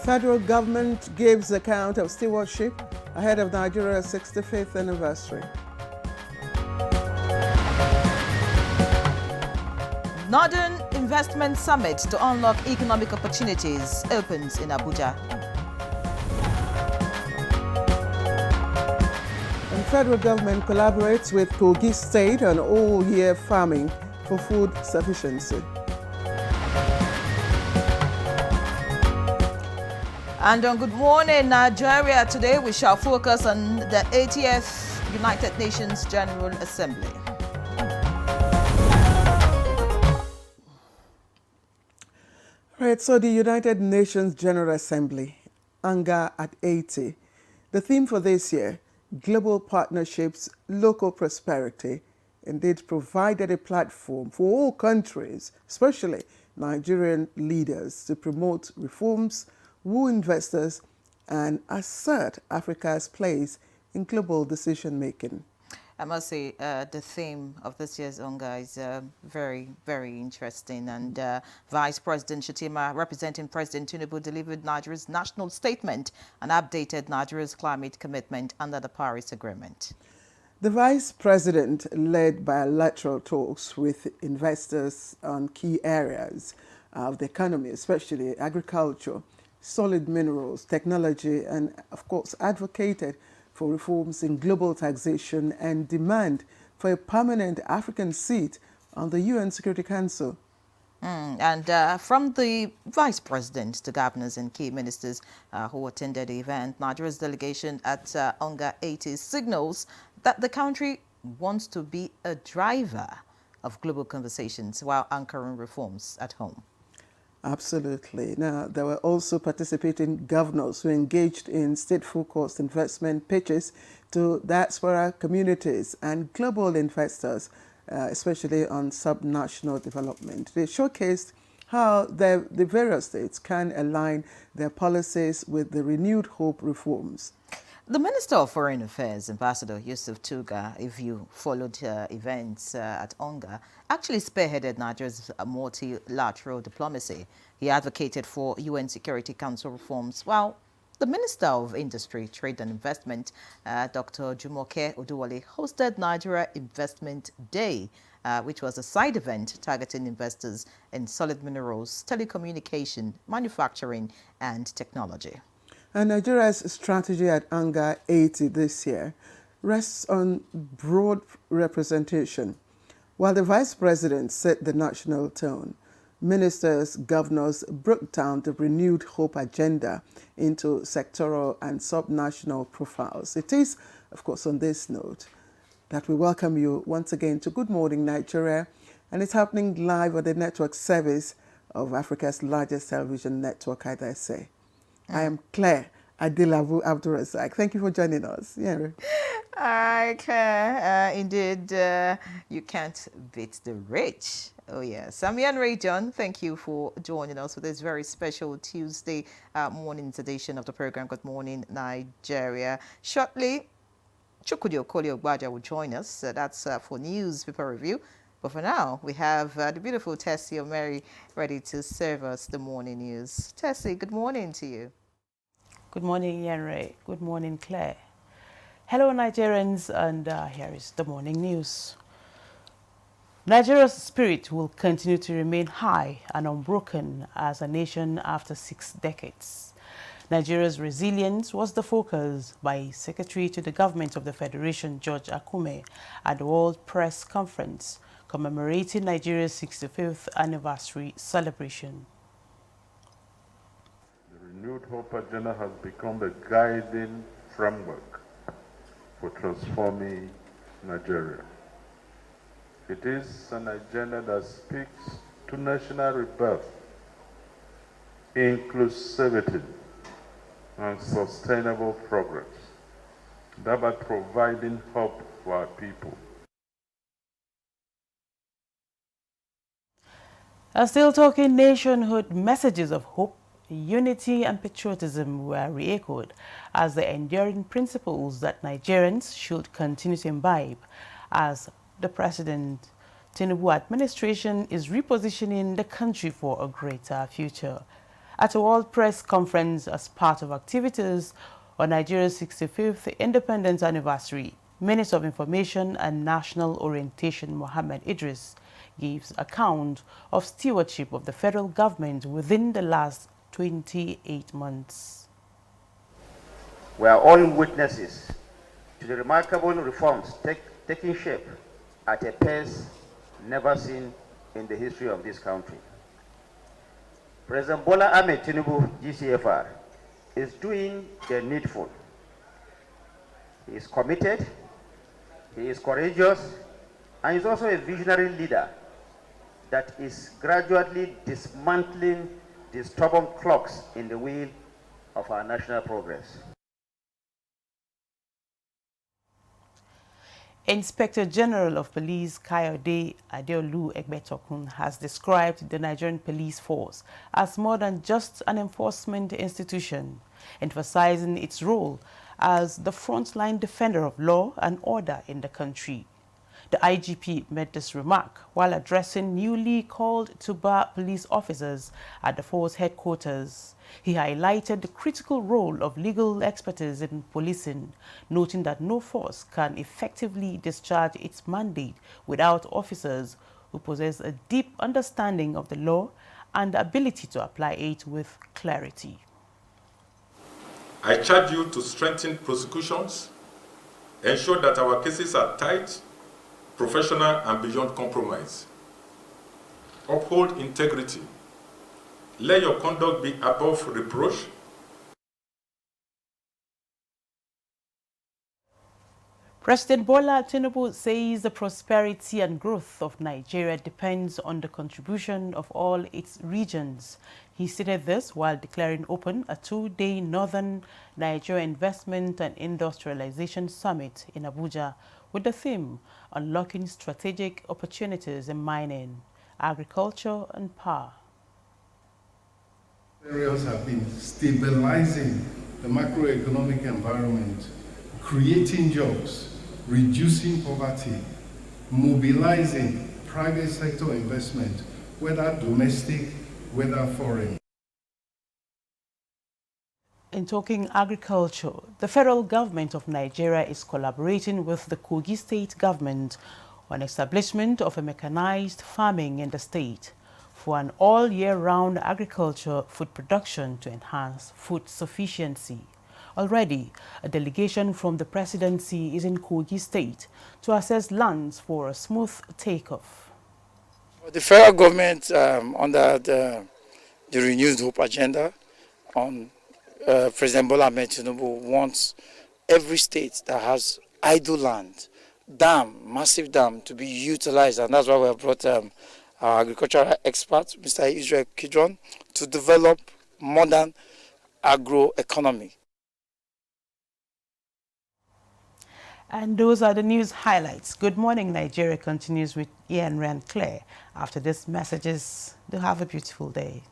Federal government gives account of stewardship ahead of Nigeria's 65th anniversary. Northern Investment Summit to unlock economic opportunities opens in Abuja. And federal government collaborates with Kogi State on all-year farming for food sufficiency. And on Good Morning Nigeria today, we shall focus on the 80th United Nations General Assembly. Right, so the United Nations General Assembly, Unga at 80. The theme for this year, Global Partnerships, Local Prosperity, indeed provided a platform for all countries, especially Nigerian leaders, to promote reforms, woo investors, and assert Africa's place in global decision-making. I must say the theme of this year's Unga is very, very interesting. And Vice President Shatima, representing President Tinubu, delivered Nigeria's national statement and updated Nigeria's climate commitment under the Paris Agreement. The Vice President led bilateral talks with investors on key areas of the economy, especially agriculture, solid minerals, technology, and of course advocated for reforms in global taxation and demand for a permanent African seat on the UN Security Council. And from the Vice President to governors and key ministers who attended the event, Nigeria's delegation at Unga 80 signals that the country wants to be a driver of global conversations while anchoring reforms at home. Absolutely. Now, there were also participating governors who engaged in state-focused investment pitches to diaspora communities and global investors, especially on subnational development. They showcased how the various states can align their policies with the renewed hope reforms. The Minister of Foreign Affairs, Ambassador Yusuf Tuga, if you followed events at Unga, actually spearheaded Nigeria's multilateral diplomacy. He advocated for UN Security Council reforms, while the Minister of Industry, Trade and Investment, Dr. Jumoke Oduwole, hosted Nigeria Investment Day, which was a side event targeting investors in solid minerals, telecommunication, manufacturing, and technology. And Nigeria's strategy at Unga 80 this year rests on broad representation. While the Vice President set the national tone, ministers, governors broke down the renewed hope agenda into sectoral and subnational profiles. It is, of course, on this note that we welcome you once again to Good Morning Nigeria, and it's happening live on the network service of Africa's largest television network, I dare say. I am Claire Adilavu Abdurrazak. Thank you for joining us. Yeah. Hi, Claire. Indeed, you can't beat the rich. Oh, yes. I'm Ray John. Thank you for joining us for this very special Tuesday morning's edition of the program Good Morning Nigeria. Shortly, Chukwudi Okoli-Ogbaja will join us. That's for newspaper review. But for now, we have the beautiful Tessie O'Mary ready to serve us the morning news. Tessie, good morning to you. Good morning, Ray. Good morning, Claire. Hello, Nigerians, and here is the morning news. Nigeria's spirit will continue to remain high and unbroken as a nation after 6 decades. Nigeria's resilience was the focus by Secretary to the Government of the Federation, George Akume, at the World Press Conference commemorating Nigeria's 65th anniversary celebration. The renewed hope agenda has become the guiding framework for transforming Nigeria. It is an agenda that speaks to national rebirth, inclusivity, and sustainable progress, thereby providing hope for our people. Still talking nationhood, messages of hope, unity and patriotism were re-echoed as the enduring principles that Nigerians should continue to imbibe as the President Tinubu administration is repositioning the country for a greater future. at a World Press Conference as part of activities on Nigeria's 65th independence anniversary. Minister of Information and National Orientation Mohammed Idris gives account of stewardship of the federal government within the last 28 months. We are all witnesses to the remarkable reforms taking shape at a pace never seen in the history of this country. President Bola Ahmed Tinubu, GCFR, is doing the needful. He is committed, he is courageous, and is also a visionary leader that is gradually dismantling the stubborn clogs in the wheel of our national progress. Inspector General of Police Kayode Adeolu Egbetokun has described the Nigerian police force as more than just an enforcement institution, emphasizing its role as the frontline defender of law and order in the country. The IGP made this remark while addressing newly called Tuba police officers at the force headquarters. He highlighted the critical role of legal expertise in policing, noting that no force can effectively discharge its mandate without officers who possess a deep understanding of the law and the ability to apply it with clarity. I charge you to strengthen prosecutions, ensure that our cases are tight, professional and beyond compromise. Uphold integrity. Let your conduct be above reproach. President Bola Tinubu says the prosperity and growth of Nigeria depends on the contribution of all its regions. He stated this while declaring open a two-day Northern Nigeria Investment and Industrialization Summit in Abuja with the theme Unlocking Strategic Opportunities in Mining, Agriculture and Power. Areas have been stabilizing the macroeconomic environment, creating jobs, reducing poverty, mobilizing private sector investment, whether domestic, whether foreign. In talking agriculture, the federal government of Nigeria is collaborating with the Kogi state government on establishment of a mechanized farming in the state for an all-year-round agriculture food production to enhance food sufficiency. Already, a delegation from the presidency is in Kogi State to assess lands for a smooth takeoff. The federal government, under the Renewed Hope agenda on President Bola Ahmed Tinubu, wants every state that has idle land, massive dam, to be utilized, and that's why we have brought our agricultural expert, Mr. Israel Kidron, to develop modern agroeconomy. And those are the news highlights. Good morning, Nigeria continues with Ian and Claire. After these messages, do have a beautiful day.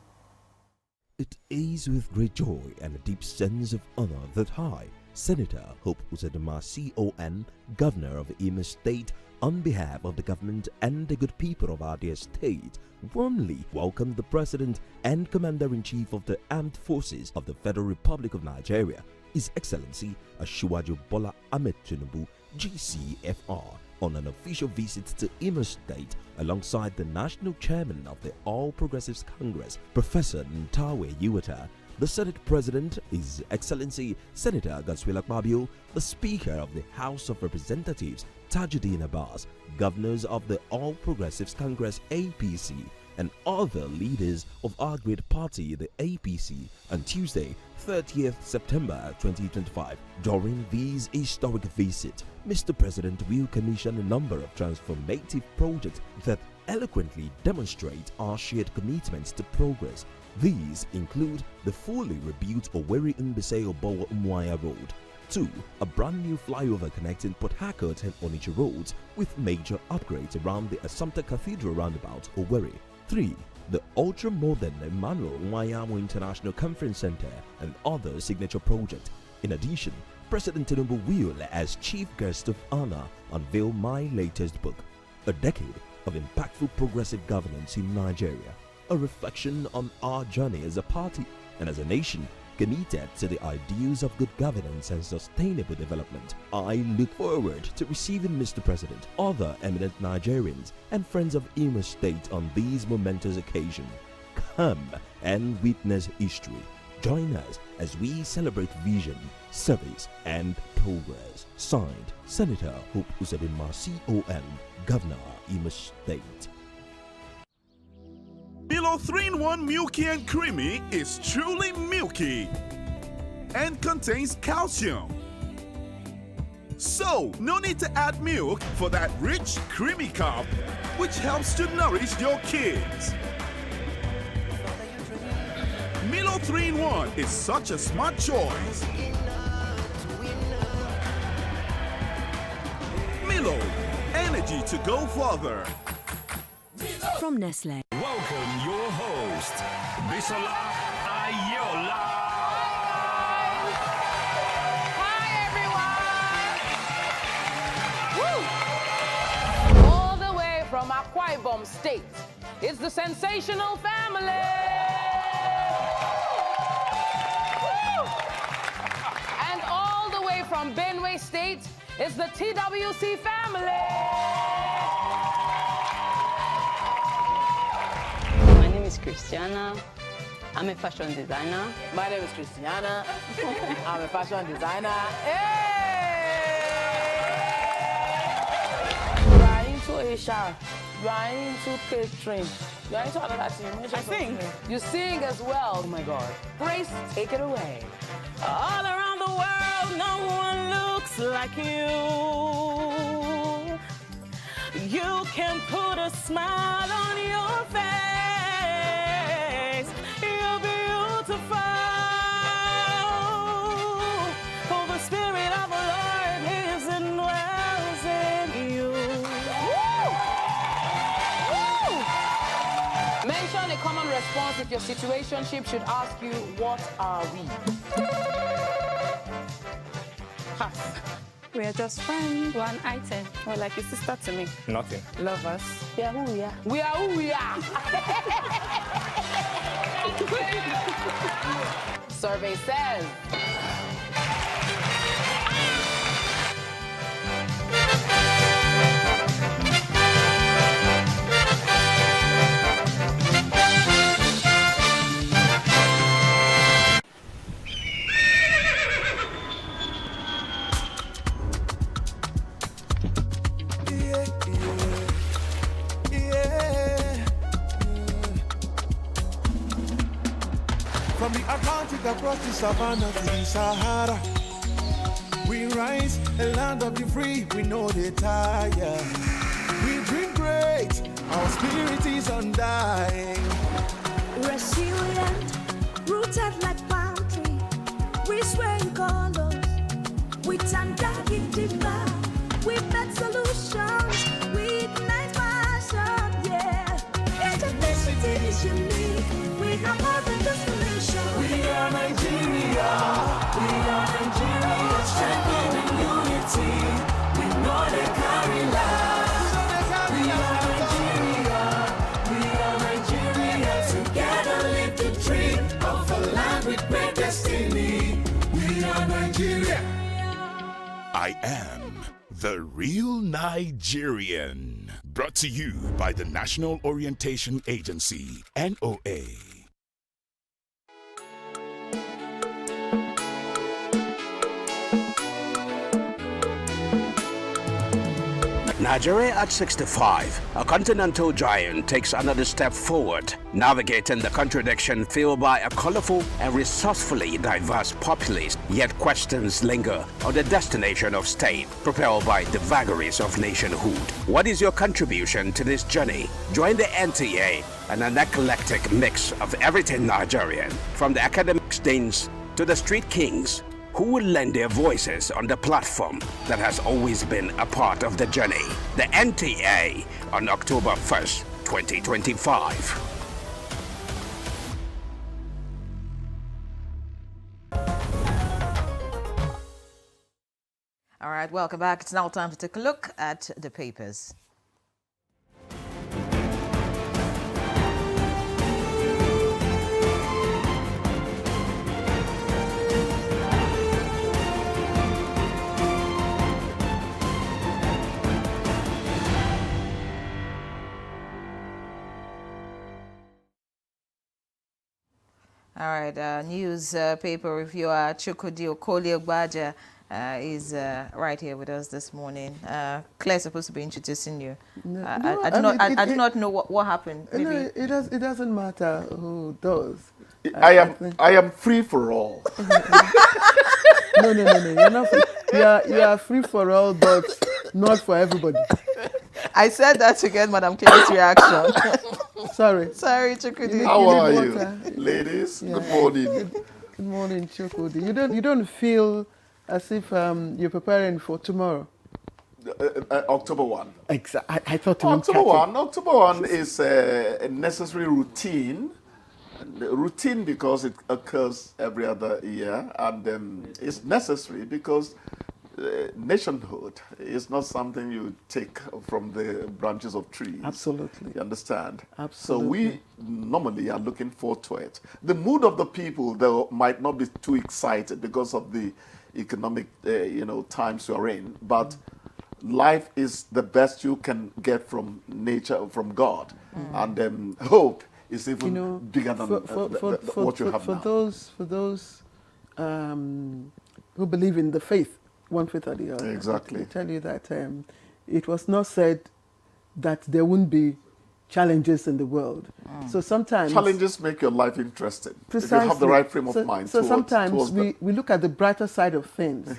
It is with great joy and a deep sense of honor that I, Senator Hope Uzodinma CON, Governor of Imo State, on behalf of the government and the good people of our dear state, warmly welcome the President and Commander-in-Chief of the Armed Forces of the Federal Republic of Nigeria, His Excellency Asiwaju Bola Ahmed Tinubu, GCFR, on an official visit to Imo State alongside the National Chairman of the All Progressives Congress, Professor Ntawe Yuwata, the Senate President, His Excellency Senator Godswill Akpabio, the Speaker of the House of Representatives, Tajuddin Abbas, Governors of the All Progressives Congress APC, and other leaders of our great party, the APC, on Tuesday, 30th September 2025. During this historic visit, Mr. President will commission a number of transformative projects that eloquently demonstrate our shared commitment to progress. These include the fully rebuilt Owerri-Mbise-Obowo-Umuahia Road, 2. A brand new flyover connecting Port Harcourt and Onitsha roads with major upgrades around the Assumpta Cathedral roundabout, Owerri. 3. The ultra-modern Emmanuel Nwayamo International Conference Center and other signature projects. In addition, President Tinubu will, as Chief Guest of Honor, unveil my latest book, A Decade of Impactful Progressive Governance in Nigeria. a reflection on our journey as a party and as a nation committed to the ideals of good governance and sustainable development. I look forward to receiving Mr. President, other eminent Nigerians, and friends of Imo State on this momentous occasion. Come and witness history. Join us as we celebrate vision, service, and progress. Signed, Senator Hope Uzodinma, CON, Governor, Imo State. Milo 3-in-1 Milky and Creamy is truly milky and contains calcium. So, no need to add milk for that rich, creamy cup, which helps to nourish your kids. Milo 3-in-1 is such a smart choice. Milo, energy to go further. From Nestle. Welcome your host, Bisola Ayola. Hi, everyone! Woo! All the way from Akwa Ibom State, it's the sensational family! Woo! And all the way from Benue State, it's the TWC family! My name is Christiana. I'm a fashion designer. My name is Christiana. I'm a fashion designer. You are into Asia. You are into catering. You are into another thing. I sing. You sing as well. Oh my God. Grace, take it away. All around the world, no one looks like you. You can put a smile on your face. You're beautiful. For the Spirit of the Lord lives and dwells in you. Woo! Woo! Mention a common response if your situationship should ask you, what are we? Pass. We are just friends. One item. We're like a sister to me. Nothing. Love us. We are who we are. We are who we are. Survey says. From the Atlantic across the savannah to the Sahara, we rise, a land of the free, we know they tire. We dream great, our spirit is undying. Resilient, rooted like palm tree. We swear in colors, with undying demand. We make solutions, we ignite passion, yeah. Ethnicity is unique, we have more than just a nation. We are Nigeria, strengthening unity. We know they carry lives. We are Nigeria, together live the dream of a land with great destiny. We are Nigeria. I am the real Nigerian. Brought to you by the National Orientation Agency, NOA. Nigeria at 65, a continental giant takes another step forward, navigating the contradiction fueled by a colorful and resourcefully diverse populace, yet questions linger on the destination of state, propelled by the vagaries of nationhood. What is your contribution to this journey? Join the NTA and an eclectic mix of everything Nigerian, from the academic deans to the street kings, who will lend their voices on the platform that has always been a part of the journey. The NTA on October 1st, 2025. All right, welcome back. It's now time to take a look at the papers. All right, newspaper reviewer Chukwudi Okoli-Ogbaja is right here with us this morning. Claire's supposed to be introducing you. I do not know what happened. Maybe. No, it doesn't matter who does. I am free for all. No, you're not free. You are free for all, but not for everybody. I said that to get Madam Claire's reaction. Sorry, Chukwudi. How are you, ladies? Yeah. Good morning. Good morning, Chukwudi. You don't feel as if you're preparing for tomorrow. October 1. Exactly. I thought October 1. October 1 is a necessary routine. Routine because it occurs every other year, and it's necessary because nationhood is not something you take from the branches of trees. Absolutely. You understand? Absolutely. So we normally are looking forward to it. The mood of the people, though, might not be too excited because of the economic, times you're in, but life is the best you can get from nature, from God, and hope is even bigger than what you have now. For those who believe in the faith, one faith or the other. Exactly. I tell you that it was not said that there wouldn't be challenges in the world. So sometimes challenges make your life interesting. Precisely. If you have the right frame of mind. So sometimes we look at the brighter side of things.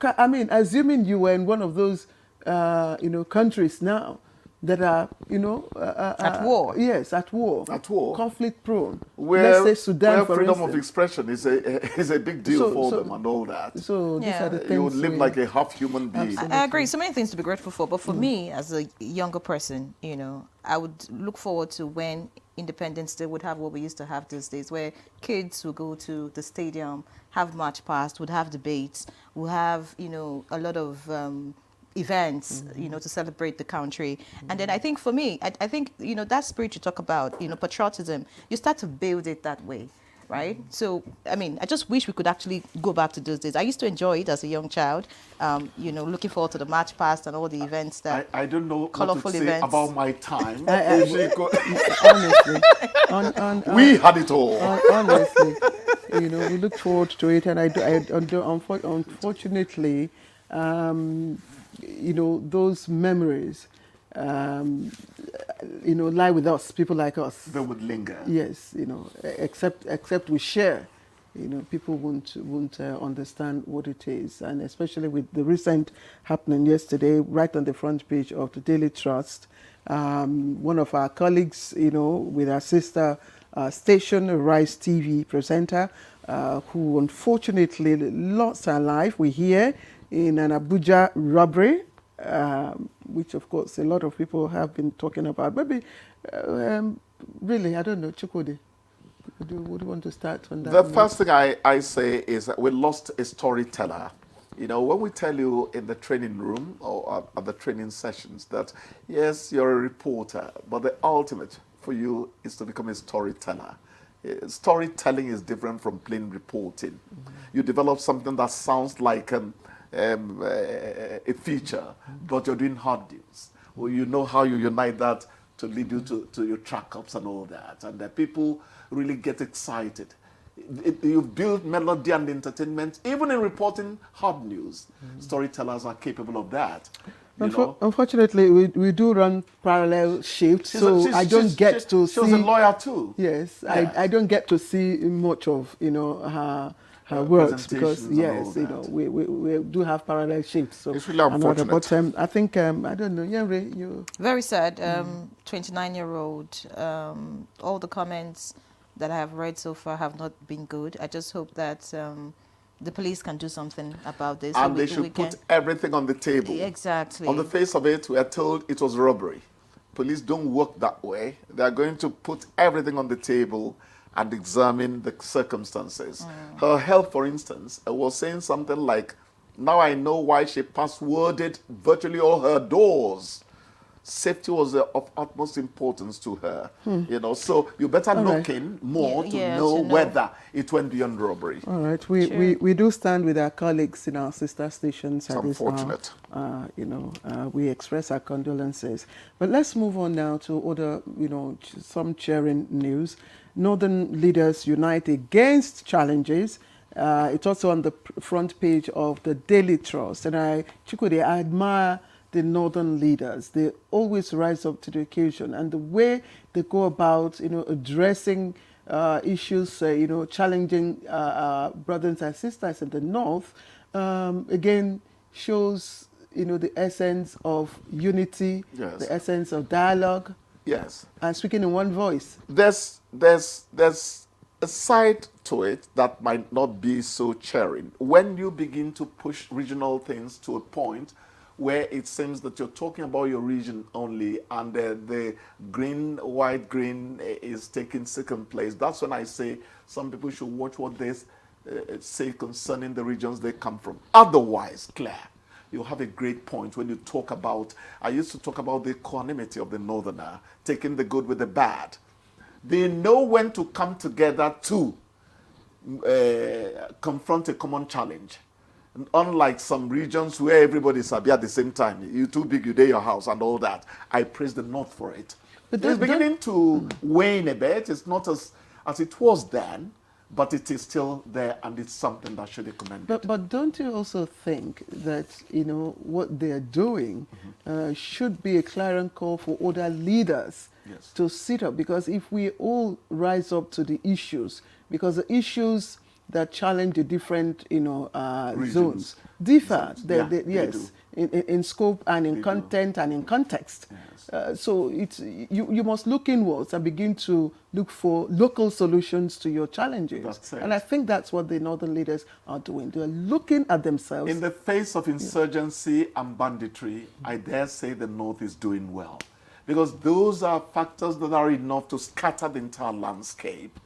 I mean, assuming you were in one of those countries now that are, at war. Yes, at war. At war. Conflict prone. Where, let's say Sudan, where for freedom instance. of expression is a big deal for them and all that. So these are the things you would live like a half human being. I agree. So many things to be grateful for. But for me, as a younger person, I would look forward to when Independence Day would have what we used to have these days, where kids would go to the stadium, have march past, would have debates, would have, a lot of events, to celebrate the country. And then I think for me, I think, that spirit you talk about, patriotism, you start to build it that way, right? So, I mean, I just wish we could actually go back to those days. I used to enjoy it as a young child, looking forward to the march past and all the events that I don't know colorful what to say events. about my time. Honestly, we had it all. Honestly, we look forward to it, and unfortunately, those memories, lie with us, people like us. They would linger. Yes, except we share. People won't understand what it is, and especially with the recent happening yesterday, right on the front page of the Daily Trust, one of our colleagues, with our sister station, Rise TV presenter, who unfortunately lost her life. We hear in an Abuja robbery, which of course a lot of people have been talking about. Maybe, really, I don't know, Chukwudi, would you want to start on that? The first thing I say is that we lost a storyteller. When we tell you in the training room or at the training sessions that, yes, you're a reporter, but the ultimate for you is to become a storyteller. Storytelling is different from plain reporting. You develop something that sounds like a feature, but you're doing hard news. Well, you know how you unite that to lead you to your track-ups and all that. And the people really get excited. You've built melody and entertainment. Even in reporting hard news, storytellers are capable of that. Unfortunately, we do run parallel shifts, so I don't get to see... She was a lawyer too. Yes, yeah. I don't get to see much of, her works because, yes, we do have parallel shifts. So it's really unfortunate. But I think, I don't know, Yenre, you... Very sad, 29-year-old. All the comments that I have read so far have not been good. I just hope that the police can do something about this. And they should put everything on the table. Exactly. On the face of it, we are told it was robbery. Police don't work that way. They are going to put everything on the table and examine the circumstances. Her health, for instance, was saying something like, now I know why she passworded virtually all her doors. safety was of utmost importance to her. You know, so you better look in more to know whether it went beyond robbery. All right, we do stand with our colleagues in our sister stations at this hour. Unfortunate. You know, we express our condolences. But let's move on now to other, you know, some cheering news. Northern leaders unite against challenges. It's also on the front page of the Daily Trust. And I admire the Northern leaders. They always rise up to the occasion. And the way they go about, you know, addressing issues, you know, challenging brothers and sisters in the North, again, shows, you know, the essence of unity, the essence of dialogue. Yes. And speaking in one voice. There's a side to it that might not be so cheering. When you begin to push regional things to a point where it seems that you're talking about your region only and the green, white, green is taking second place, that's when I say some people should watch what they say concerning the regions they come from. Otherwise, Claire, you have a great point when you talk about, I used to talk about the equanimity of the Northerner, taking the good with the bad. They know when to come together to confront a common challenge. And unlike some regions where everybody's happy at the same time, you too big, you day your house and all that. I praise the North for it. But it's beginning to wane a bit. It's not as it was then, but it is still there, and it's something that should be commended. But don't you also think that, you know, what they're doing should be a clarion call for other leaders to sit up? Because if we all rise up to the issues, because the issues that challenge the different, you know, zones differ. Yes, in scope and in content and in context. So it's you must look inwards and begin to look for local solutions to your challenges. That's it. And I think that's what the Northern leaders are doing. They're looking at themselves. In the face of insurgency and banditry, I dare say the North is doing well. Because those are factors that are enough to scatter the entire landscape.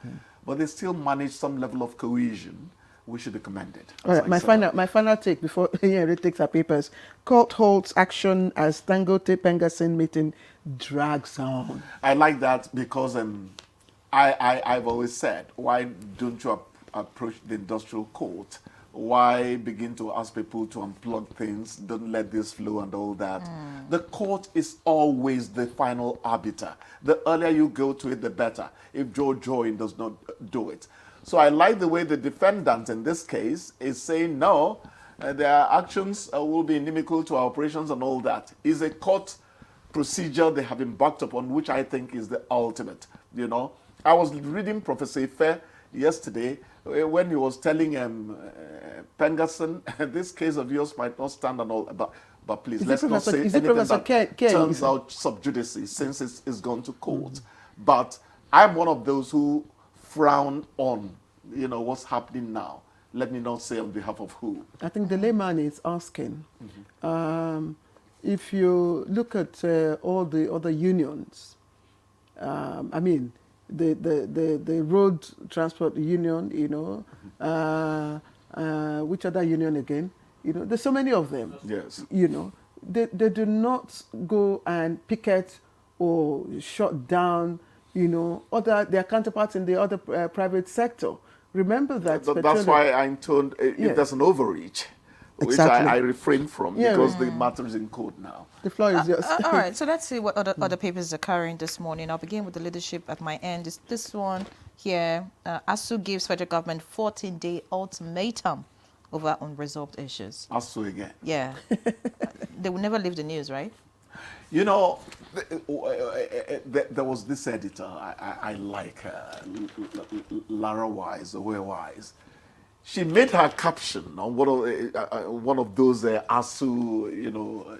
But they still manage some level of cohesion. We should be commended. All right, my final take before Henry takes our papers. Court holds action as Dangote Pengasin meeting drags on. I like that because I've always said, why don't you approach the industrial court? Why begin to ask people to unplug things? Don't let this flow and all that. The court is always the final arbiter. The earlier you go to it, the better, if Joe Join does not do it. So I like the way the defendant in this case is saying, no, their actions will be inimical to our operations and all that. It's a court procedure they have embarked upon, which I think is the ultimate. You know, I was reading Professor Ife yesterday when he was telling Pengasin, this case of yours might not stand and all, but please, let's not say anything that turns out sub judice since it's gone to court. But I'm one of those who frown on, you know, what's happening now. Let me not say on behalf of who. I think the layman is asking, if you look at all the other unions, I mean, the road transport union, you know, which other union again? You know, there's so many of them. Yes. You know, they do not go and picket or shut down, you know, their counterparts in the other private sector. Remember that. That's why I'm told if there's an overreach, which I refrain from because the matter is in court now. The floor is yours. All right, so let's see what other papers are carrying this morning. I'll begin with the leadership at my end. It's this one here. ASU gives federal government 14-day ultimatum over unresolved issues. ASU again. Yeah. They will never leave the news, right? You know, there was this editor I like, Lara Wise, or Where Wise. She made her caption on one of those ASU, you know,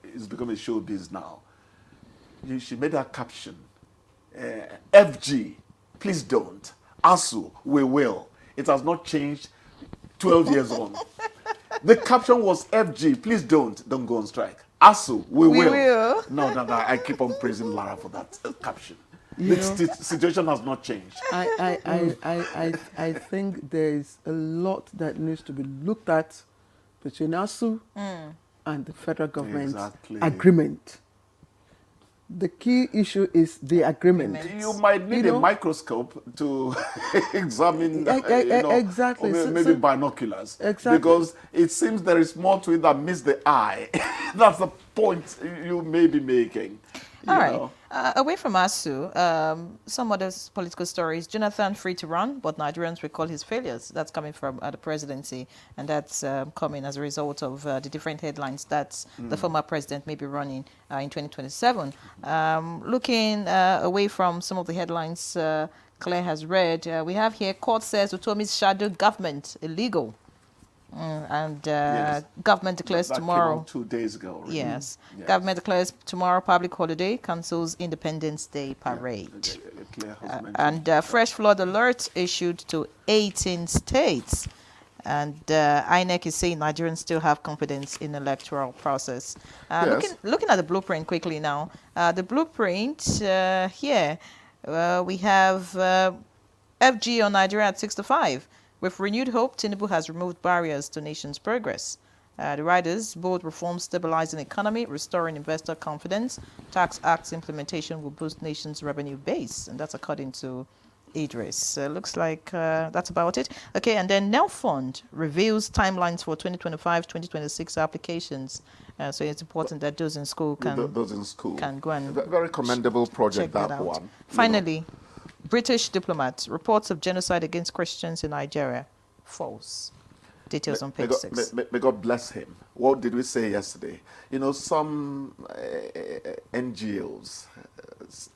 it's become a showbiz now. She made her caption, FG, please don't. ASU, we will. It has not changed 12 years on. The caption was FG, please don't go on strike. ASU, we will. No, I keep on praising Lara for that caption. The situation has not changed. I think there's a lot that needs to be looked at between ASU and the federal government agreement. The key issue is the agreement. You might need a microscope to examine, exactly. Or maybe binoculars. Exactly. Because it seems there is more to it that meets the eye. That's the point you may be making. All right. Away from ASU, some other political stories. Jonathan free to run, but Nigerians recall his failures. That's coming from the presidency, and that's coming as a result of the different headlines that the former president may be running in 2027. Looking away from some of the headlines Claire has read, we have here, court says Utomi's shadow government illegal. Yes. Government declares that tomorrow. Came out 2 days ago. Right? Yes. Government declares tomorrow public holiday, cancels Independence Day parade. Fresh flood alert issued to 18 states. And INEC is saying Nigerians still have confidence in electoral process. Yes. Looking at the blueprint quickly now. The blueprint here, we have FG on Nigeria at 65. With renewed hope, Tinubu has removed barriers to nation's progress. The riders, both reforms stabilizing economy, restoring investor confidence. Tax Act's implementation will boost nation's revenue base, and that's according to Idris. Looks like that's about it. Okay, and then Nel Fund reveals timelines for 2025-2026 applications. So it's important that those in school can go and very commendable project, check that one. Finally, British diplomat, reports of genocide against Christians in Nigeria. False. Details on page 6. May God bless him. What did we say yesterday? Some NGOs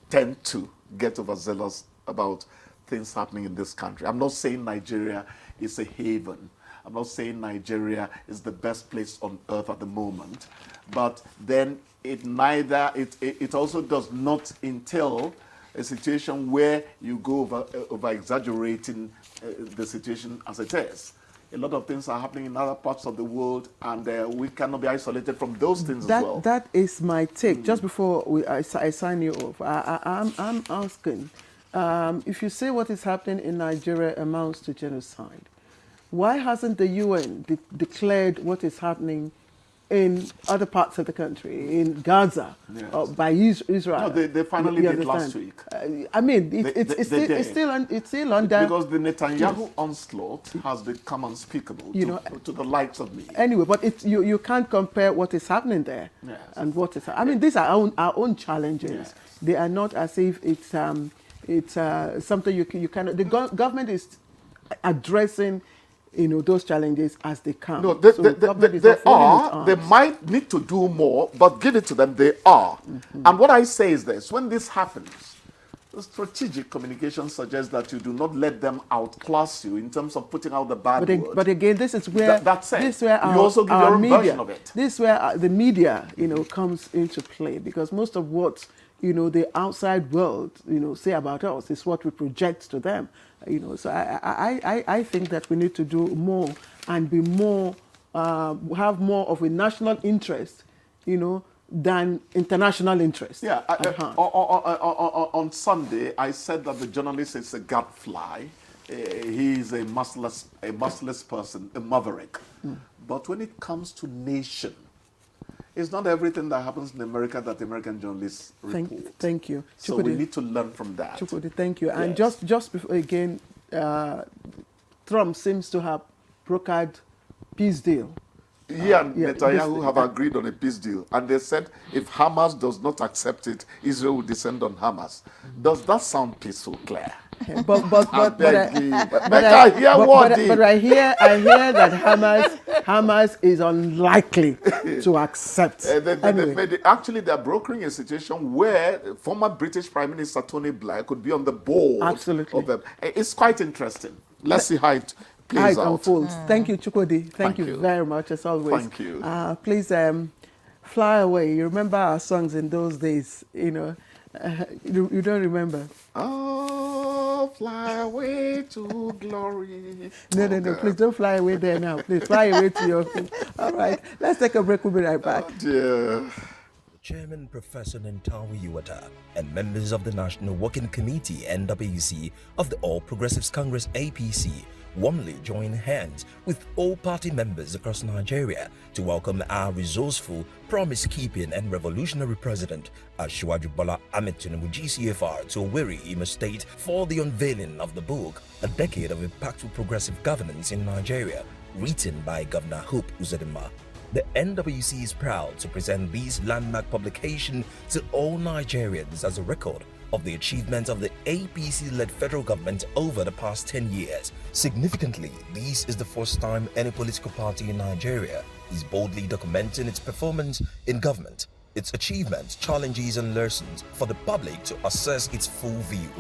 tend to get overzealous about things happening in this country. I'm not saying Nigeria is a haven. I'm not saying Nigeria is the best place on earth at the moment. But then it also does not entail a situation where you go over exaggerating the situation as it is. A lot of things are happening in other parts of the world, and we cannot be isolated from those things as well. That is my take. Just before I sign you off, I'm asking, if you say what is happening in Nigeria amounts to genocide, why hasn't the UN declared what is happening in other parts of the country, in Gaza, by Israel? No, they finally did last week. I mean, it's still under... Because the Netanyahu onslaught has become unspeakable to the likes of me. Anyway, but you can't compare what is happening there and what is... I mean, these are our own challenges. Yes. They are not as if it's something you cannot... The government is addressing those challenges as they come. No, they are. They might need to do more, but give it to them. They are. And what I say is this: when this happens, the strategic communication suggests that you do not let them outclass you in terms of putting out the bad word. But again, this is where you also give your own version of it. This is where the media, comes into play, because most of what the outside world, say about us is what we project to them. So I think that we need to do more and be more, have more of a national interest, than international interest. Yeah. On Sunday, I said that the journalist is a gadfly. He is a merciless person, a maverick. But when it comes to nation, it's not everything that happens in America that the American journalists report. Thank you. So we need to learn from that. Chukwudi, thank you. And just before, again, Trump seems to have brokered peace deal. He and Netanyahu have agreed on a peace deal. And they said if Hamas does not accept it, Israel will descend on Hamas. Does that sound peaceful, Claire? But I hear that Hamas is unlikely to accept. Actually, they're brokering a situation where former British Prime Minister Tony Blair could be on the board. Absolutely. Of them. It's quite interesting. Let's see how it plays out. Unfolds. Thank you, Chukwudi. Thank you very much, as always. Thank you. Please fly away. You remember our songs in those days, you don't remember? Oh, fly away to glory. No, please don't fly away there now. Please fly away to your... All right, let's take a break. We'll be right back. Oh, dear. Chairman Professor Nantawi Iwata and members of the National Working Committee NWC of the All Progressives Congress APC warmly join hands with all party members across Nigeria to welcome our resourceful, promise-keeping and revolutionary president, Asiwaju Bola Ahmed Tinubu GCFR, to Owerri, Imo State for the unveiling of the book, A Decade of Impactful Progressive Governance in Nigeria, written by Governor Hope Uzodinma. The NWC is proud to present this landmark publication to all Nigerians as a record of the achievements of the APC-led federal government over the past 10 years. Significantly, this is the first time any political party in Nigeria is boldly documenting its performance in government, its achievements, challenges and lessons for the public to assess its full view.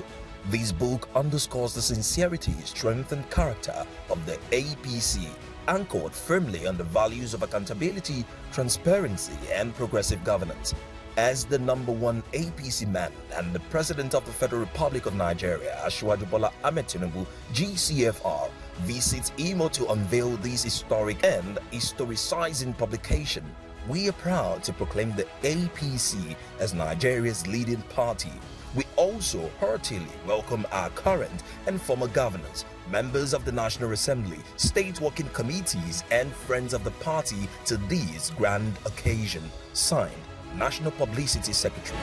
This book underscores the sincerity, strength and character of the APC, anchored firmly on the values of accountability, transparency and progressive governance. As the #1 APC man and the President of the Federal Republic of Nigeria, Asiwaju Bola Ahmed Tinubu GCFR, visits Imo to unveil this historic and historicizing publication, we are proud to proclaim the APC as Nigeria's leading party. We also heartily welcome our current and former governors, members of the National Assembly, state working committees, and friends of the party to this grand occasion. Signed, National Publicity Secretary.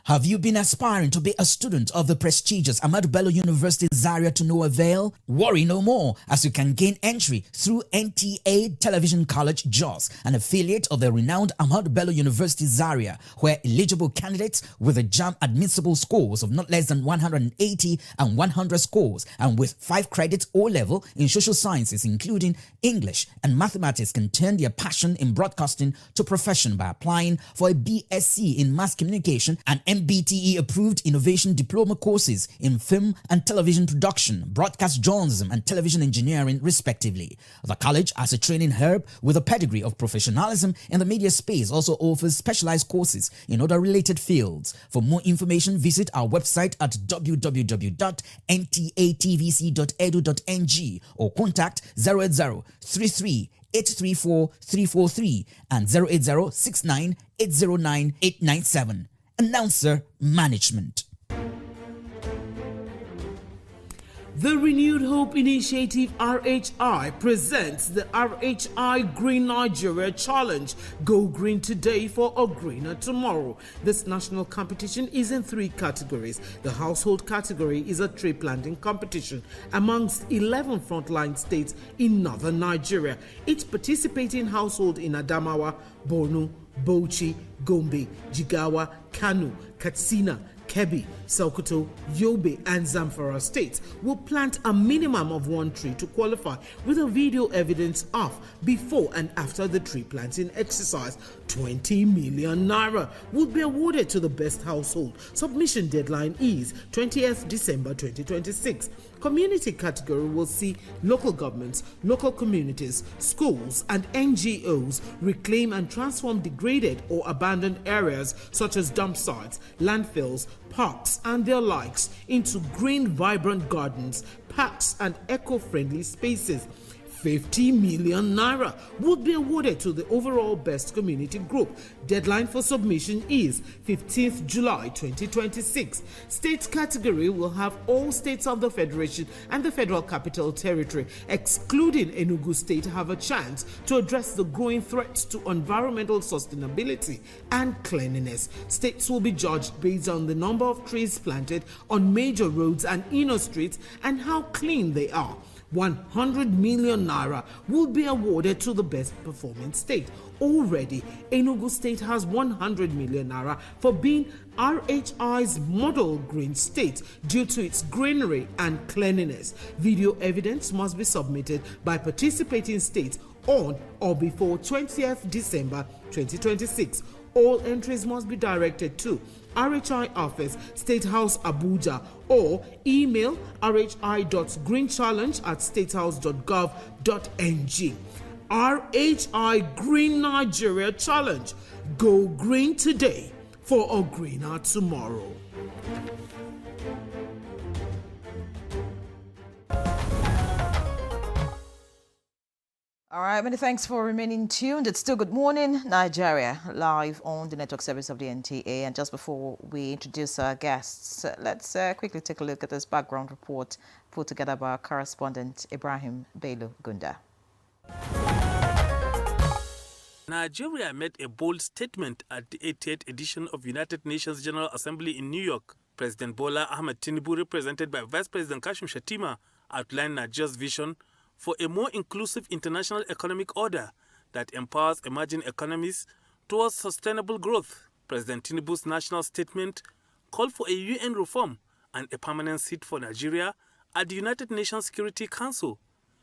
Have you been aspiring to be a student of the prestigious Ahmadu Bello University Zaria to no avail? Worry no more, as you can gain entry through NTA Television College Jos, an affiliate of the renowned Ahmadu Bello University Zaria, where eligible candidates with a JAMB admissible scores of not less than 180 and 100 scores, and with 5 credits O-level in social sciences including English and mathematics, can turn their passion in broadcasting to profession by applying for a BSc in mass communication and MBTE approved innovation diploma courses in film and television production, broadcast journalism and television engineering respectively. The college, as a training hub with a pedigree of professionalism in the media space, also offers specialized courses in other related fields. For more information, visit our website at www.ntatvc.edu.ng or contact 08033 834 343 and 080 69 809 897. Announcer Management. The Renewed Hope Initiative RHI presents the RHI Green Nigeria Challenge. Go green today for a greener tomorrow. This national competition is in 3 categories. The household category is a tree planting competition amongst 11 frontline states in northern Nigeria. Each participating household in Adamawa, Borno, Bauchi, Gombe, Jigawa, Kano, Katsina, Kebbi, Sokoto, Yobe and Zamfara states will plant a minimum of 1 tree to qualify, with a video evidence of before and after the tree planting exercise. 20 million naira will be awarded to the best household. Submission deadline is 20th December 2026. Community category will see local governments, local communities, schools and NGOs reclaim and transform degraded or abandoned areas such as dump sites, landfills, parks and their likes into green, vibrant gardens, parks and eco-friendly spaces. 50 million naira would be awarded to the overall best community group. Deadline for submission is 15th July 2026. State category will have all states of the Federation and the Federal Capital Territory, excluding Enugu State, have a chance to address the growing threats to environmental sustainability and cleanliness. States will be judged based on the number of trees planted on major roads and inner streets and how clean they are. 100 million naira will be awarded to the best performing state. Already, Enugu State has 100 million naira for being RHI's model green state due to its greenery and cleanliness. Video evidence must be submitted by participating states on or before 20th December 2026. All entries must be directed to RHI Office, State House, Abuja, or email rhi.greenchallenge@statehouse.gov.ng. RHI Green Nigeria Challenge. Go green today for a greener tomorrow. All right, many thanks for remaining tuned. It's still Good Morning Nigeria, live on the network service of the NTA. And just before we introduce our guests, let's quickly take a look at this background report put together by our correspondent Ibrahim Bello Gunda. Nigeria made a bold statement at the 88th edition of United Nations General Assembly in New York. President Bola Ahmed Tinubu, represented by Vice President Kashim Shettima, outlined Nigeria's vision for a more inclusive international economic order that empowers emerging economies towards sustainable growth. President Tinubu's national statement called for a UN reform and a permanent seat for Nigeria at the United Nations Security Council.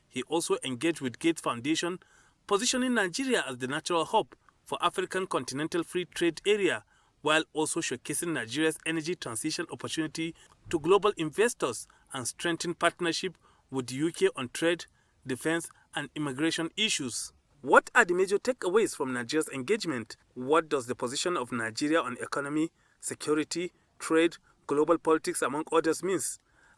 He also engaged with Gates Foundation, positioning Nigeria as the natural hub for African Continental Free Trade Area, while also showcasing Nigeria's energy transition opportunity to global investors and strengthen partnership with the UK on trade, defense, and immigration issues. What are the major takeaways from Nigeria's engagement? What does the position of Nigeria on economy, security, trade, global politics, among others, mean?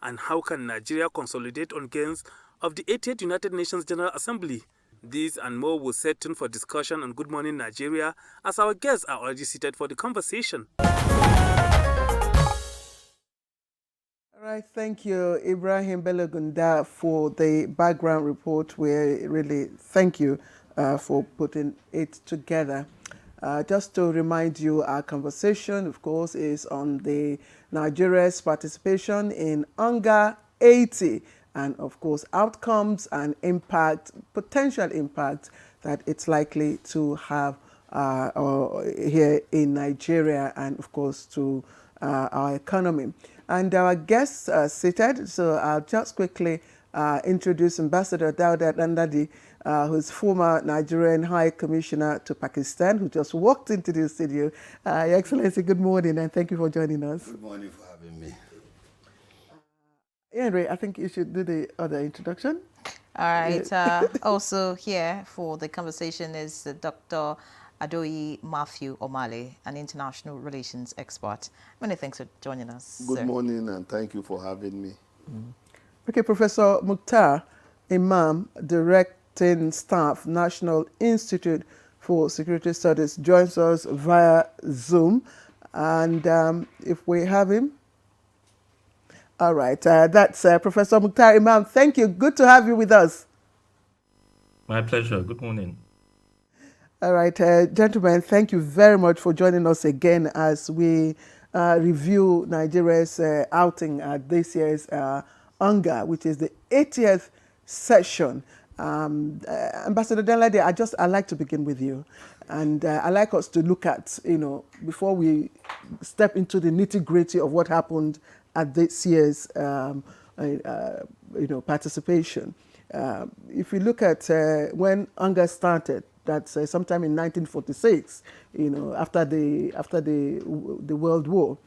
And how can Nigeria consolidate on gains of the 88th United Nations General Assembly? These and more will set tune for discussion on Good Morning Nigeria, as our guests are already seated for the conversation. All right, thank you, Ibrahim Bello Gunda, for the background report. We really thank you for putting it together. Just to remind you, our conversation, of course, is on the Nigeria's participation in Unga 80, and of course, outcomes and impact, potential impact that it's likely to have here in Nigeria, and of course to our economy. And our guests are seated, so I'll just quickly introduce Ambassador Dauda Dandadi, who's former Nigerian High Commissioner to Pakistan, who just walked into the studio. Your Excellency, good morning, and thank you for joining us. Good morning for having me. Henry, I think you should do the other introduction. All right. Also here for the conversation is Dr. Adoyi Matthew Omale, an international relations expert. Many thanks for joining us. Good morning, and thank you for having me. Okay, Professor Mukhtar Imam, Directing Staff, National Institute for Security Studies, joins us via Zoom. And if we have him. All right, that's Professor Mukhtar Imam. Thank you. Good to have you with us. My pleasure. Good morning. All right, gentlemen, thank you very much for joining us again as we review Nigeria's outing at this year's Unga, which is the 80th session. Ambassador Danladi, I'd like to begin with you. And I'd like us to look at, before we step into the nitty-gritty of what happened at this year's, participation. If you look at when Unga started, that's sometime in 1946, after the World War,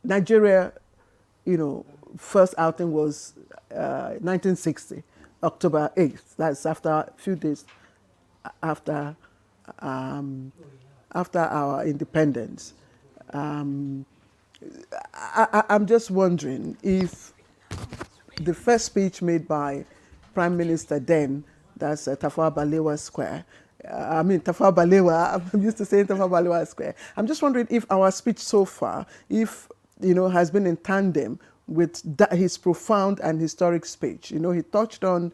Nigeria, first outing was 1960, October 8th. That's after a few days after our independence. I'm just wondering if the first speech made by Prime Minister then, that's Tafawa Balewa Square. Tafawa Balewa, I'm used to saying Tafawa Balewa Square. I'm just wondering if our speech so far, has been in tandem with his profound and historic speech. He touched on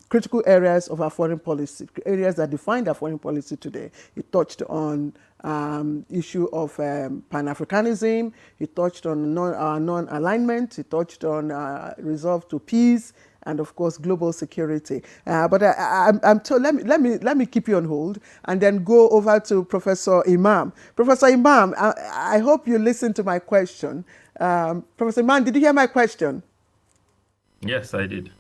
critical areas of our foreign policy, areas that defined our foreign policy today. He touched on issue of Pan-Africanism. He touched on non-alignment. He touched on resolve to peace, and of course global security. But I'm told, let me keep you on hold and then go over to Professor Imam. Professor Imam, I hope you listened to my question. Professor Imam, did you hear my question? Yes, I did.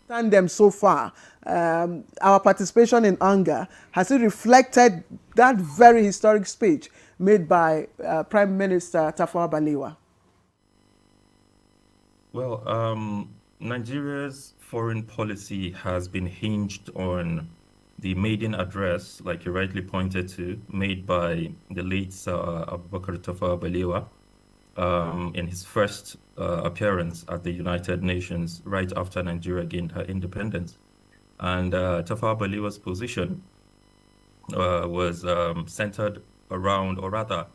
Tandem so far, our participation in Unga, has it reflected that very historic speech made by Prime Minister Tafawa Balewa? Well, Nigeria's foreign policy has been hinged on the maiden address, like you rightly pointed to, made by the late Abubakar Tafawa Balewa in his first appearance at the United Nations right after Nigeria gained her independence. And Tafawa Balewa's position was centered around, or rather,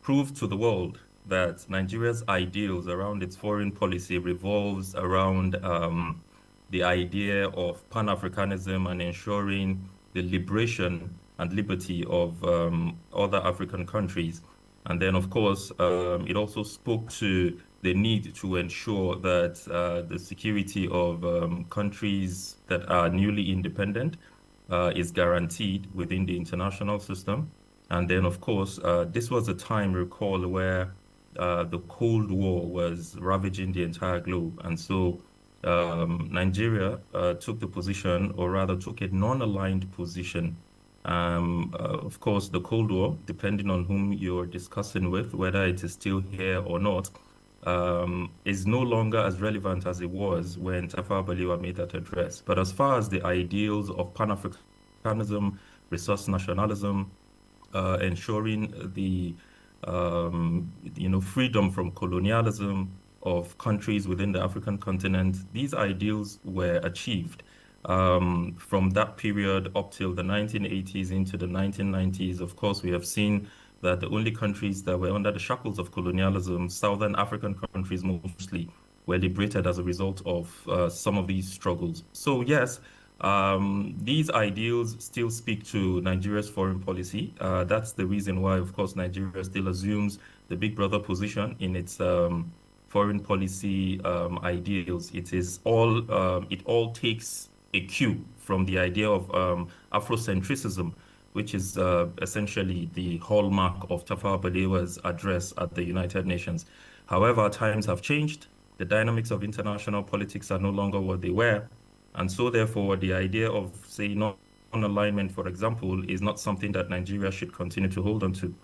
proved to the world that Nigeria's ideals around its foreign policy revolves around the idea of Pan-Africanism and ensuring the liberation and liberty of other African countries. And then, of course, it also spoke to the need to ensure that the security of countries that are newly independent is guaranteed within the international system. And then, of course, this was a time, recall, where the Cold War was ravaging the entire globe. And so Nigeria took the position, or rather took a non-aligned position. Of course, the Cold War, depending on whom you're discussing with, whether it is still here or not, is no longer as relevant as it was when Tafawa Balewa made that address. But as far as the ideals of Pan-Africanism, resource nationalism, ensuring the freedom from colonialism of countries within the African continent, these ideals were achieved. From that period up till the 1980s into the 1990s, of course, we have seen that the only countries that were under the shackles of colonialism, Southern African countries mostly, were liberated as a result of some of these struggles. So yes, these ideals still speak to Nigeria's foreign policy. That's the reason why, of course, Nigeria still assumes the big brother position in its foreign policy ideals. It all takes a cue from the idea of Afrocentrism, which is essentially the hallmark of Tafawa Balewa's address at the United Nations. However, times have changed. The dynamics of international politics are no longer what they were. And so therefore, the idea of, say, non-alignment, for example, is not something that Nigeria should continue to hold on to.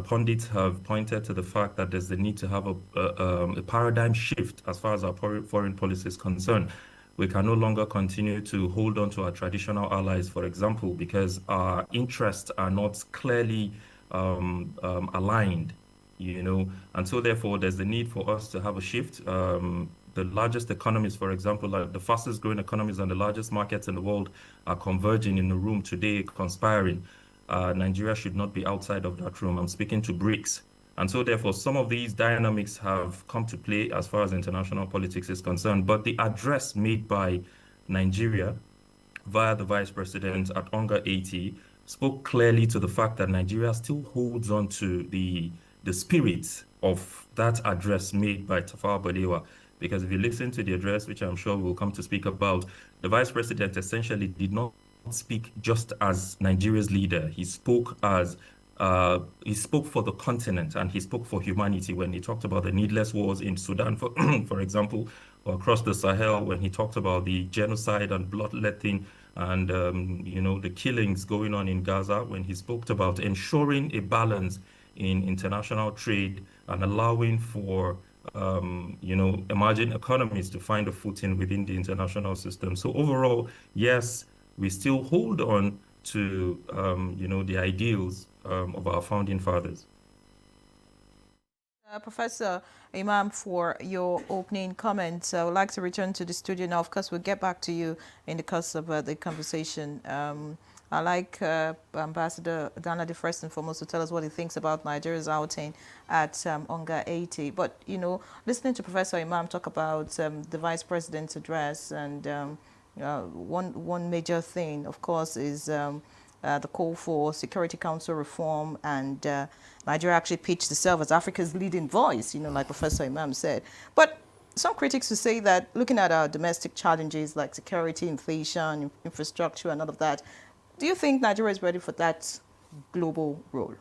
Pundits have pointed to the fact that there's the need to have a paradigm shift as far as our foreign policy is concerned. We can no longer continue to hold on to our traditional allies, for example, because our interests are not clearly aligned, and so therefore there's the need for us to have a shift. The largest economies, for example, the fastest growing economies and the largest markets in the world are converging in the room today, conspiring. Nigeria should not be outside of that room. I'm speaking to BRICS. And so therefore, some of these dynamics have come to play as far as international politics is concerned. But the address made by Nigeria via the Vice President at Unga 80 spoke clearly to the fact that Nigeria still holds on to the spirit of that address made by Tafawa Balewa. Because if you listen to the address, which I'm sure we'll come to speak about, the Vice President essentially did not speak just as Nigeria's leader. He spoke as he spoke for the continent, and he spoke for humanity when he talked about the needless wars in Sudan, for example, or across the Sahel, when he talked about the genocide and bloodletting and the killings going on in Gaza, when he spoke about ensuring a balance in international trade and allowing for emerging economies to find a footing within the international system. So overall, yes, we still hold on to the ideals of our founding fathers. Professor Imam, for your opening comments. I would like to return to the studio now. Of course, we'll get back to you in the course of the conversation. I'd like Ambassador Danladi first and foremost to tell us what he thinks about Nigeria's outing at Unga 80. But, listening to Professor Imam talk about the Vice President's address, and one major thing, of course, is the call for Security Council reform, and Nigeria actually pitched itself as Africa's leading voice, like Professor Imam said. But some critics will say that looking at our domestic challenges like security, inflation, infrastructure, and all of that, do you think Nigeria is ready for that global role?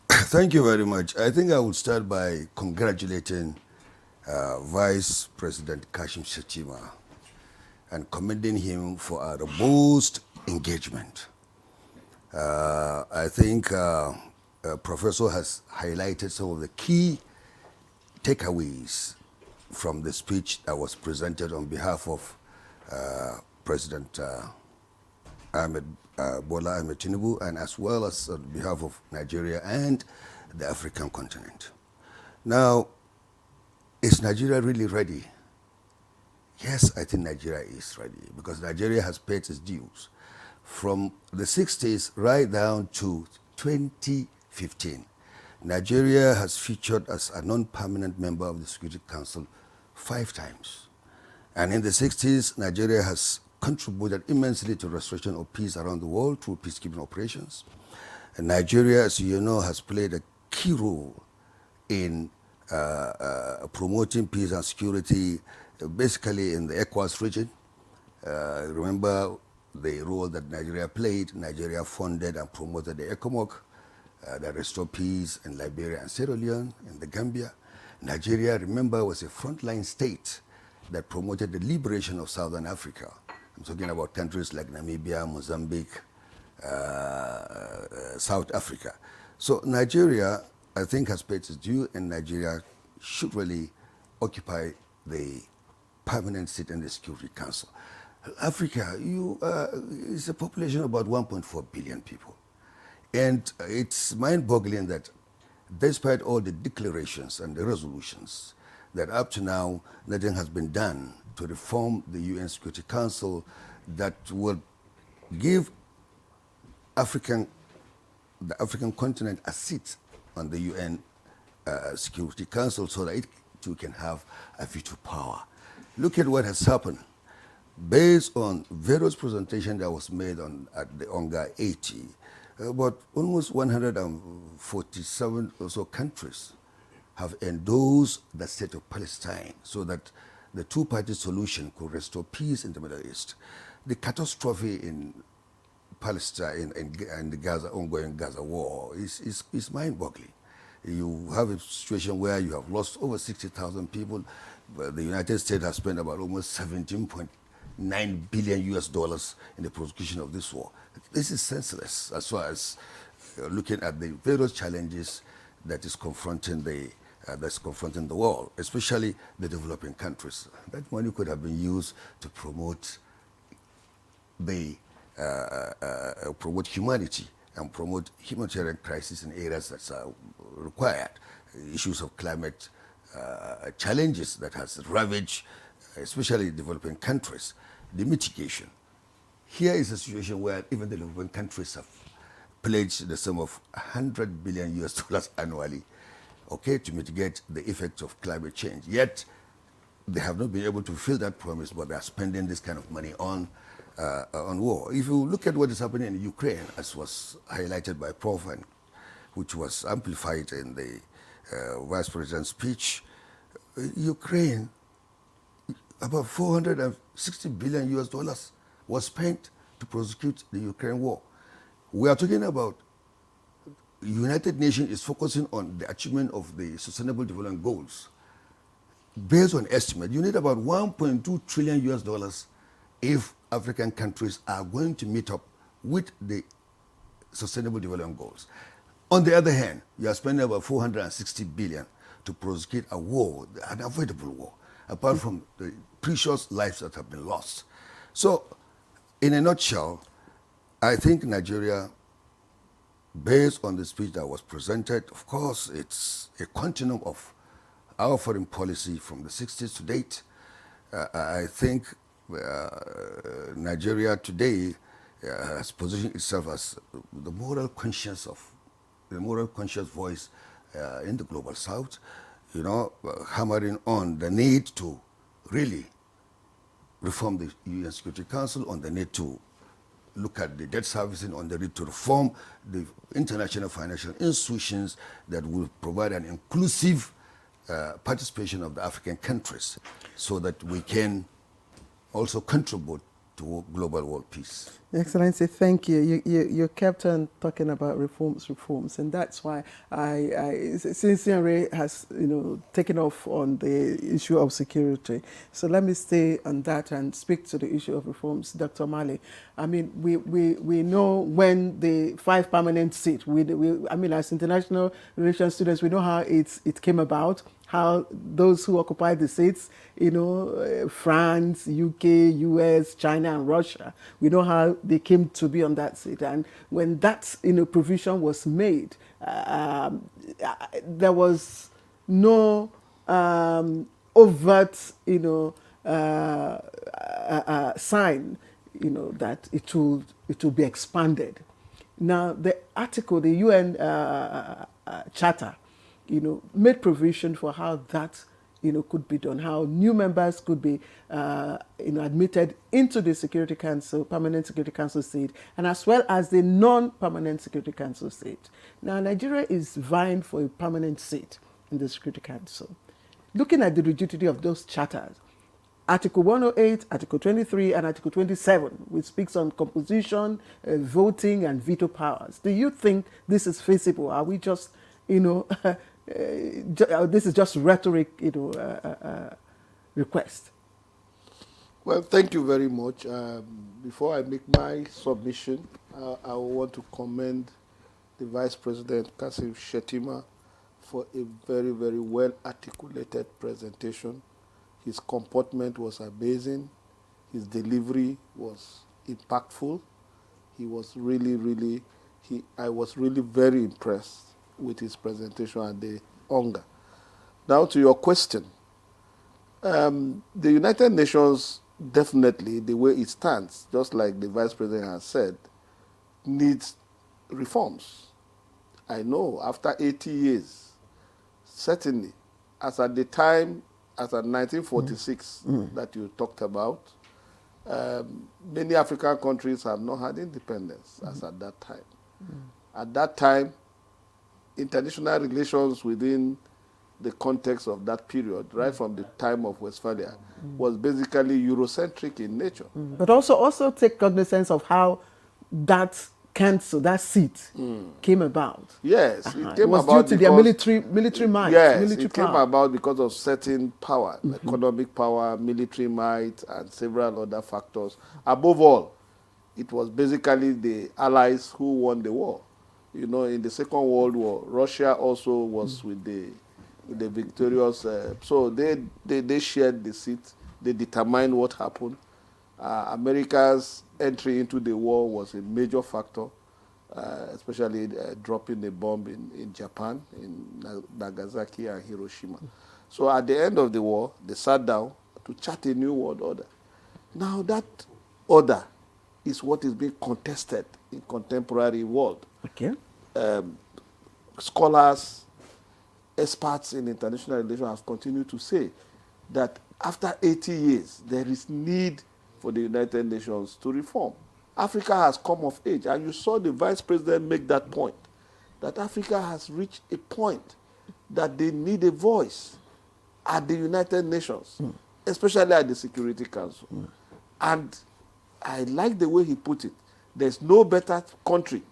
Thank you very much. I think I would start by congratulating Vice President Kashim Shettima and commending him for a robust engagement. I think Professor has highlighted some of the key takeaways from the speech that was presented on behalf of President Bola Ahmed Tinubu, and as well as on behalf of Nigeria and the African continent. Now, is Nigeria really ready? Yes, I think Nigeria is ready because Nigeria has paid its dues from the 60s right down to 2015. Nigeria has featured as a non-permanent member of the Security Council 5 times. And in the 60s, Nigeria has contributed immensely to restoration of peace around the world through peacekeeping operations. And Nigeria, as you know, has played a key role in promoting peace and security, basically in the ECOWAS region. Remember the role that Nigeria played. Nigeria funded and promoted the ECOMOG that restored peace in Liberia and Sierra Leone, in the Gambia. Nigeria, remember, was a frontline state that promoted the liberation of Southern Africa. I'm talking about countries like Namibia, Mozambique, South Africa. So Nigeria, I think, has paid its due, and Nigeria should really occupy the permanent seat in the Security Council. Africa is a population of about 1.4 billion people. And it's mind-boggling that despite all the declarations and the resolutions, that up to now nothing has been done to reform the UN Security Council that will give the African continent a seat on the UN Security Council so that it too can have a veto power. Look at what has happened. Based on various presentations that was made at the Unga 80, about almost 147 or so countries have endorsed the state of Palestine so that the two-party solution could restore peace in the Middle East. The catastrophe in Palestine and the ongoing Gaza war is mind-boggling. You have a situation where you have lost over 60,000 people. The United States has spent about almost $17.9 billion in the prosecution of this war. This is senseless as far as looking at the various challenges that is confronting the world, especially the developing countries. That money could have been used to promote promote humanity and promote humanitarian crisis in areas that are required. Issues of climate challenges that has ravaged, especially developing countries. The mitigation. Here is a situation where even the developing countries have pledged the sum of $100 billion annually, okay, to mitigate the effects of climate change. Yet, they have not been able to fulfill that promise, but they are spending this kind of money on war. If you look at what is happening in Ukraine, as was highlighted by Prof, and which was amplified in the Vice President's speech, Ukraine, about $460 billion was spent to prosecute the Ukraine war. We are talking about United Nations is focusing on the achievement of the Sustainable Development Goals. Based on estimate, you need about $1.2 trillion if African countries are going to meet up with the Sustainable Development Goals. On the other hand, you are spending about $460 billion to prosecute a war, an avoidable war, apart from the precious lives that have been lost. So, in a nutshell, I think Nigeria, based on the speech that was presented, of course, it's a continuum of our foreign policy from the 60s to date. I think Nigeria today has positioned itself as the moral conscience voice in the global south, hammering on the need to really reform the UN Security Council, on the need to look at the debt servicing, on the need to reform the international financial institutions that will provide an inclusive participation of the African countries so that we can also contribute to global world peace. Excellency, thank you. You kept on talking about reforms, and that's why since Henry has taken off on the issue of security. So let me stay on that and speak to the issue of reforms, Dr. Mali. I mean, we know when the 5 permanent seats. As international relations students, we know how it came about. How those who occupy the seats, France, UK, US, China, and Russia, we know how they came to be on that seat. And when that provision was made, there was no overt, sign, that it will be expanded. Now, the article, the UN Charter, made provision for how that, could be done, how new members could be, admitted into the Security Council, Permanent Security Council seat, and as well as the non-permanent Security Council seat. Now, Nigeria is vying for a permanent seat in the Security Council. Looking at the rigidity of those charters, Article 108, Article 23, and Article 27, which speaks on composition, voting, and veto powers. Do you think this is feasible? Are we just, this is just rhetoric, request? Well, thank you very much. Before I make my submission, I want to commend the Vice President, Kashim Shettima, for a very, very well-articulated presentation. His comportment was amazing. His delivery was impactful. He was really, I was really very impressed with his presentation at the Unga. Now to your question. The United Nations, definitely, the way it stands, just like the Vice President has said, needs reforms. I know, after 80 years, certainly, as at the time, as at 1946 that you talked about, many African countries have not had independence as at that time. At that time, international relations within the context of that period, right from the time of Westphalia, was basically Eurocentric in nature. But also take cognizance of how that council, that seat, came about. Yes, it came was about due to their military might. Yes, military it came power. about because of certain power, economic power, military might, and several other factors. Above all, it was basically the Allies who won the war. In the Second World War, Russia also was with the victorious. So they shared the seat. They determined what happened. America's entry into the war was a major factor, especially dropping the bomb in Japan, in Nagasaki and Hiroshima. So at the end of the war, they sat down to chart a new world order. Now that order is what is being contested in contemporary world. Okay. Scholars, experts in international relations have continued to say that after 80 years, there is need for the United Nations to reform. Africa has come of age, and you saw the Vice President make that point, that Africa has reached a point that they need a voice at the United Nations, especially at the Security Council. And I like the way he put it. There's no better country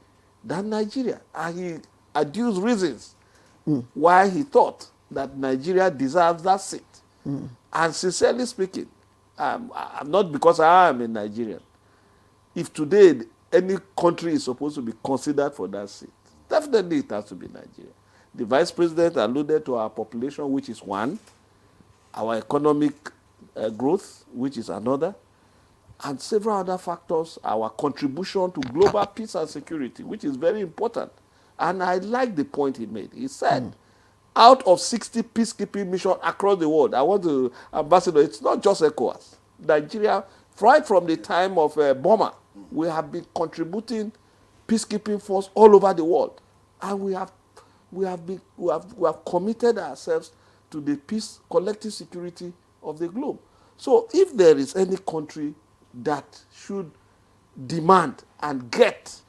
than Nigeria. And he adduced reasons why he thought that Nigeria deserves that seat. And sincerely speaking, I'm not because I am a Nigerian. If today any country is supposed to be considered for that seat, definitely it has to be Nigeria. The Vice President alluded to our population, which is one, our economic growth, which is another, and several other factors, our contribution to global peace and security, which is very important. And I like the point he made. He said, out of 60 peacekeeping missions across the world, I want to, Ambassador, it's not just ECOWAS. Nigeria, right from the time of Burma, we have been contributing peacekeeping force all over the world. And we have committed ourselves to the peace, collective security of the globe. So if there is any country that should demand and get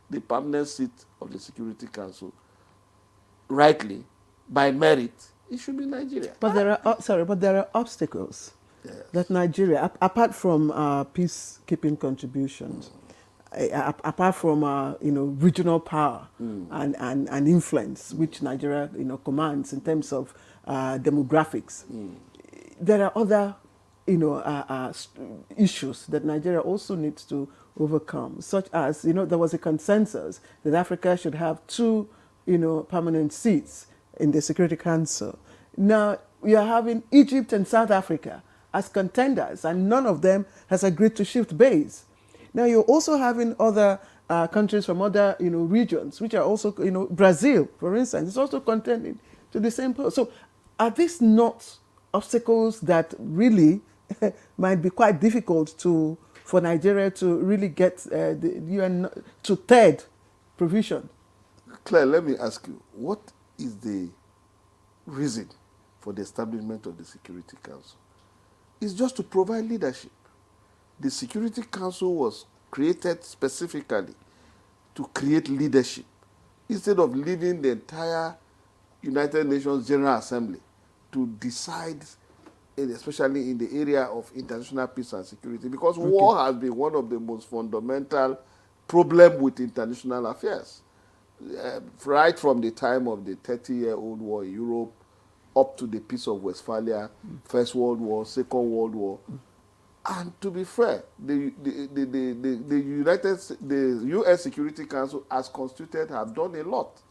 the permanent seat of the Security Council rightly, by merit, it should be Nigeria. But there are obstacles that Nigeria, apart from peacekeeping contributions, apart from regional power and influence, which Nigeria commands in terms of demographics, there are other issues that Nigeria also needs to overcome, such as there was a consensus that Africa should have 2 permanent seats in the Security Council. Now we are having Egypt and South Africa as contenders, and none of them has agreed to shift base. Now you're also having other countries from other, regions, which are also, Brazil, for instance, is also contending to the same post. So are these not obstacles that really might be quite difficult for Nigeria to really get the UN to third provision? Claire, let me ask you, what is the reason for the establishment of the Security Council? It's just to provide leadership. The Security Council was created specifically to create leadership instead of leaving the entire United Nations General Assembly to decide, especially in the area of international peace and security, because war has been one of the most fundamental problems with international affairs. Right from the time of the 30-year-old war in Europe up to the Peace of Westphalia, First World War, Second World War. And to be fair, the UN Security Council, as constituted, have done a lot.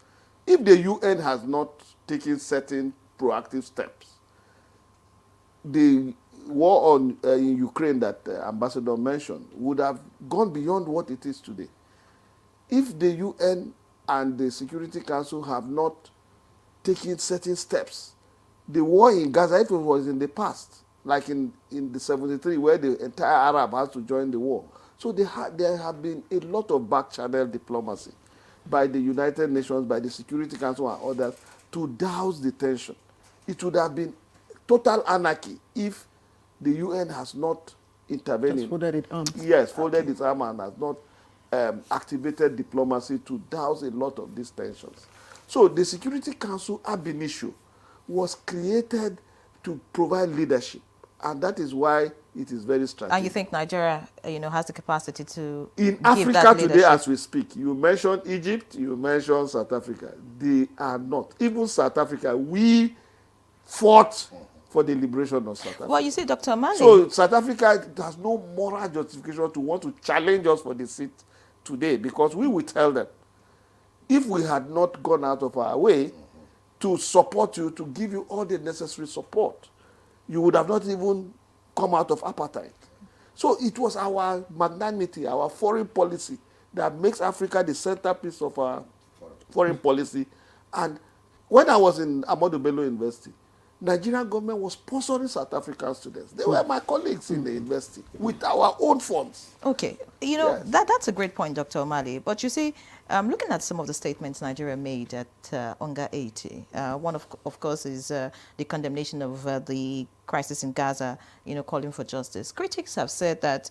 If the UN has not taken certain proactive steps, the war in Ukraine that Ambassador mentioned would have gone beyond what it is today. If the UN and the Security Council have not taken certain steps, the war in Gaza, if it was in the past, like in the 73, where the entire Arab has to join the war. So there have been a lot of back-channel diplomacy by the United Nations, by the Security Council and others to douse the tension. It would have been total anarchy if the UN has not intervened. Just folded its arms. Yes, folded its arms and has not activated diplomacy to douse a lot of these tensions. So the Security Council ab initio was created to provide leadership, and that is why it is very strategic. And you think Nigeria, has the capacity to in give Africa that today, leadership? as we speak, you mentioned Egypt, you mentioned South Africa. They are not. Even South Africa, we fought for the liberation of South Africa. Well, you see, Dr. Mali. So South Africa has no moral justification to want to challenge us for the seat today, because we will tell them, if we had not gone out of our way to support you, to give you all the necessary support, you would have not even come out of apartheid. So it was our magnanimity, our foreign policy, that makes Africa the centerpiece of our foreign policy. And when I was in Ahmadu Bello University, Nigerian government was sponsoring South African students. They were my colleagues in the university with our own funds. Okay, Yes. that's a great point, Dr. O'Malley. But you see, looking at some of the statements Nigeria made at Unga 80, one of course is the condemnation of the crisis in Gaza, calling for justice. Critics have said that,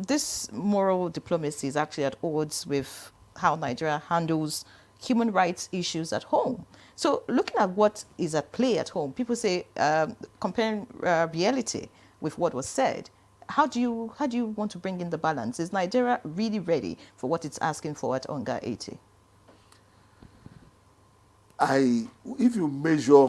this moral diplomacy is actually at odds with how Nigeria handles human rights issues at home. So looking at what is at play at home, people say, comparing reality with what was said, how do you want to bring in the balance? Is Nigeria really ready for what it's asking for at Unga 80? If you measure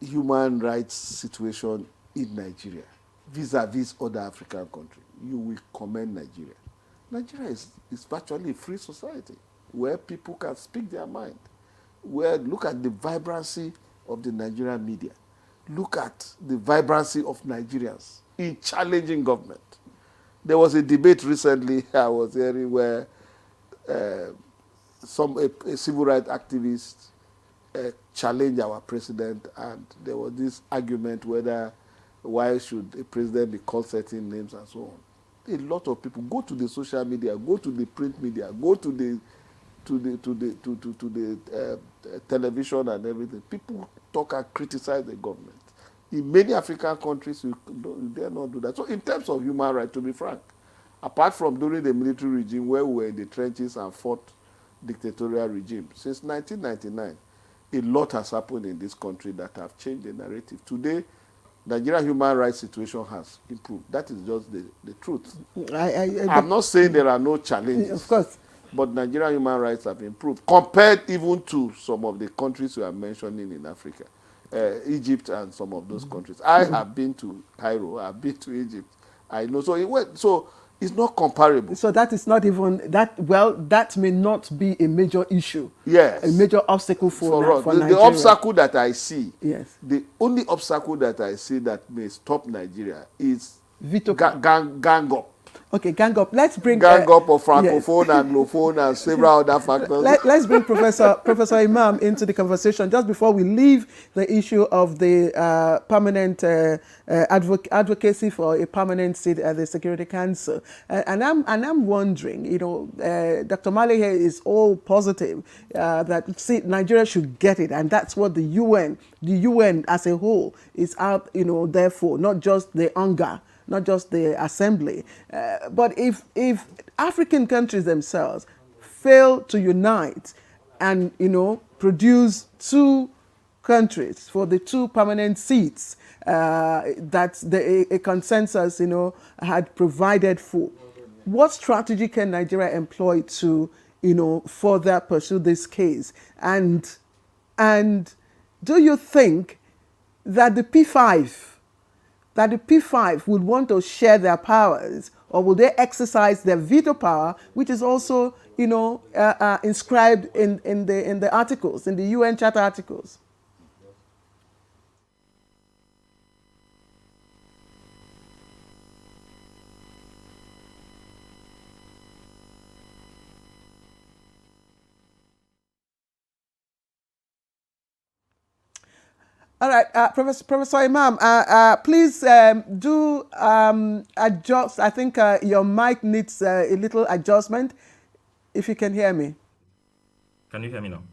human rights situation in Nigeria vis-a-vis other African countries, you will commend Nigeria. Nigeria is virtually a free society where people can speak their mind. Look at the vibrancy of the Nigerian media. Look at the vibrancy of Nigerians in challenging government. There was a debate recently I was hearing where a civil rights activist challenged our president, and there was this argument why should a president be called certain names and so on. A lot of people go to the social media, go to the print media, go to the television and everything. People talk and criticize the government. In many African countries, you dare not do that. So in terms of human rights, to be frank, apart from during the military regime where we were in the trenches and fought dictatorial regime, since 1999, a lot has happened in this country that have changed the narrative. Today, Nigerian human rights situation has improved. That is just the truth. I'm not saying there are no challenges. Of course. But Nigerian human rights have improved compared even to some of the countries you are mentioning in Africa, Egypt and some of those countries. I have been to Cairo. I've been to Egypt. I know. So it's not comparable. So that is not even that. Well, that may not be a major issue. Yes. A major obstacle for Nigeria. The obstacle that I see. Yes. The only obstacle that I see that may stop Nigeria is gang up. Okay, gang up. Let's bring gang up of yes. francophone, anglophone, and several other factors. Let's bring Professor Imam into the conversation just before we leave the issue of the permanent advocacy for a permanent seat at the Security Council. And I'm wondering, you know, Dr. Mali here is all positive that Nigeria should get it, and that's what the UN as a whole is out, you know, there for, not just the Unga, not just the assembly. But if African countries themselves fail to unite and, you know, produce two countries for the two permanent seats that a consensus, you know, had provided for, what strategy can Nigeria employ to, you know, further pursue this case? And do you think that the P5 would want to share their powers, or will they exercise their veto power, which is also, you know, inscribed in the articles, in the UN Charter articles? All right, Professor Imam, please do adjust. I think your mic needs a little adjustment, if you can hear me. Can you hear me now?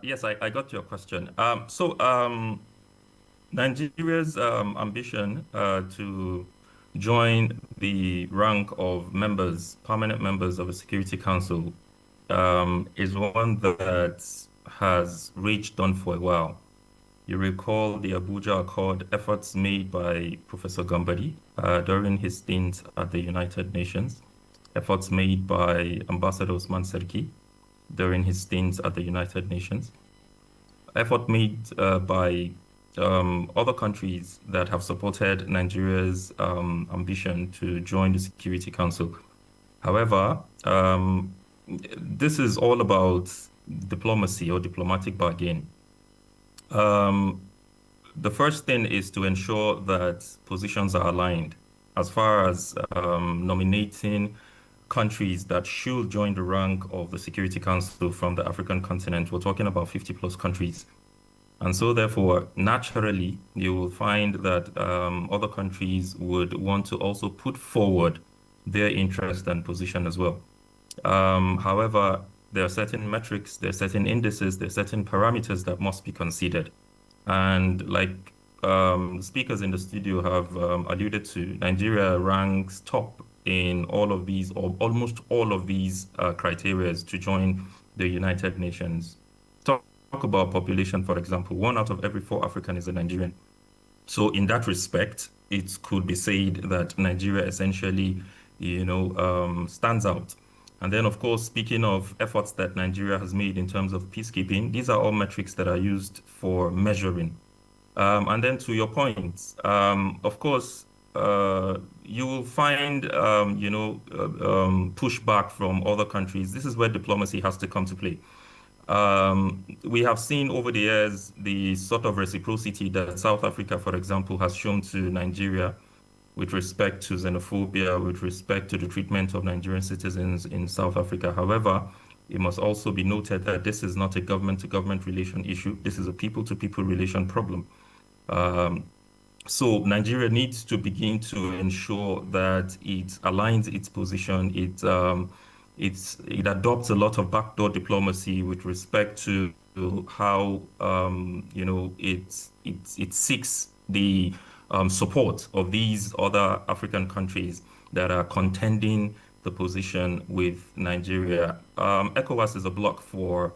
Yes, I got your question. Nigeria's ambition to join the rank of members, permanent members of the Security Council, is one that has raged on for a while. You recall the Abuja Accord efforts made by Professor Gambari during his stint at the United Nations, efforts made by Ambassador Usman Serki during his stints at the United Nations, effort made by other countries that have supported Nigeria's ambition to join the Security Council. However, this is all about diplomacy or diplomatic bargain. The first thing is to ensure that positions are aligned as far as nominating countries that should join the rank of the Security Council from the African continent. We're talking about 50 plus countries. And so therefore, naturally, you will find that other countries would want to also put forward their interest and position as well. However, there are certain metrics, there are certain indices, there are certain parameters that must be considered. And like speakers in the studio have alluded to, Nigeria ranks top in all of these, or almost all of these criteria to join the United Nations. Talk about population, for example, 1 out of every 4 Africans is a Nigerian. So in that respect, it could be said that Nigeria essentially, you know, stands out. And then, of course, speaking of efforts that Nigeria has made in terms of peacekeeping, these are all metrics that are used for measuring. And then to your point, of course, you will find, you know, pushback from other countries. This is where diplomacy has to come to play. We have seen over the years the sort of reciprocity that South Africa, for example, has shown to Nigeria with respect to xenophobia, with respect to the treatment of Nigerian citizens in South Africa. However, it must also be noted that this is not a government-to-government relation issue. This is a people-to-people relation problem. So Nigeria needs to begin to ensure that it aligns its position. It adopts a lot of backdoor diplomacy with respect to how you know it seeks the support of these other African countries that are contending the position with Nigeria. ECOWAS is a block for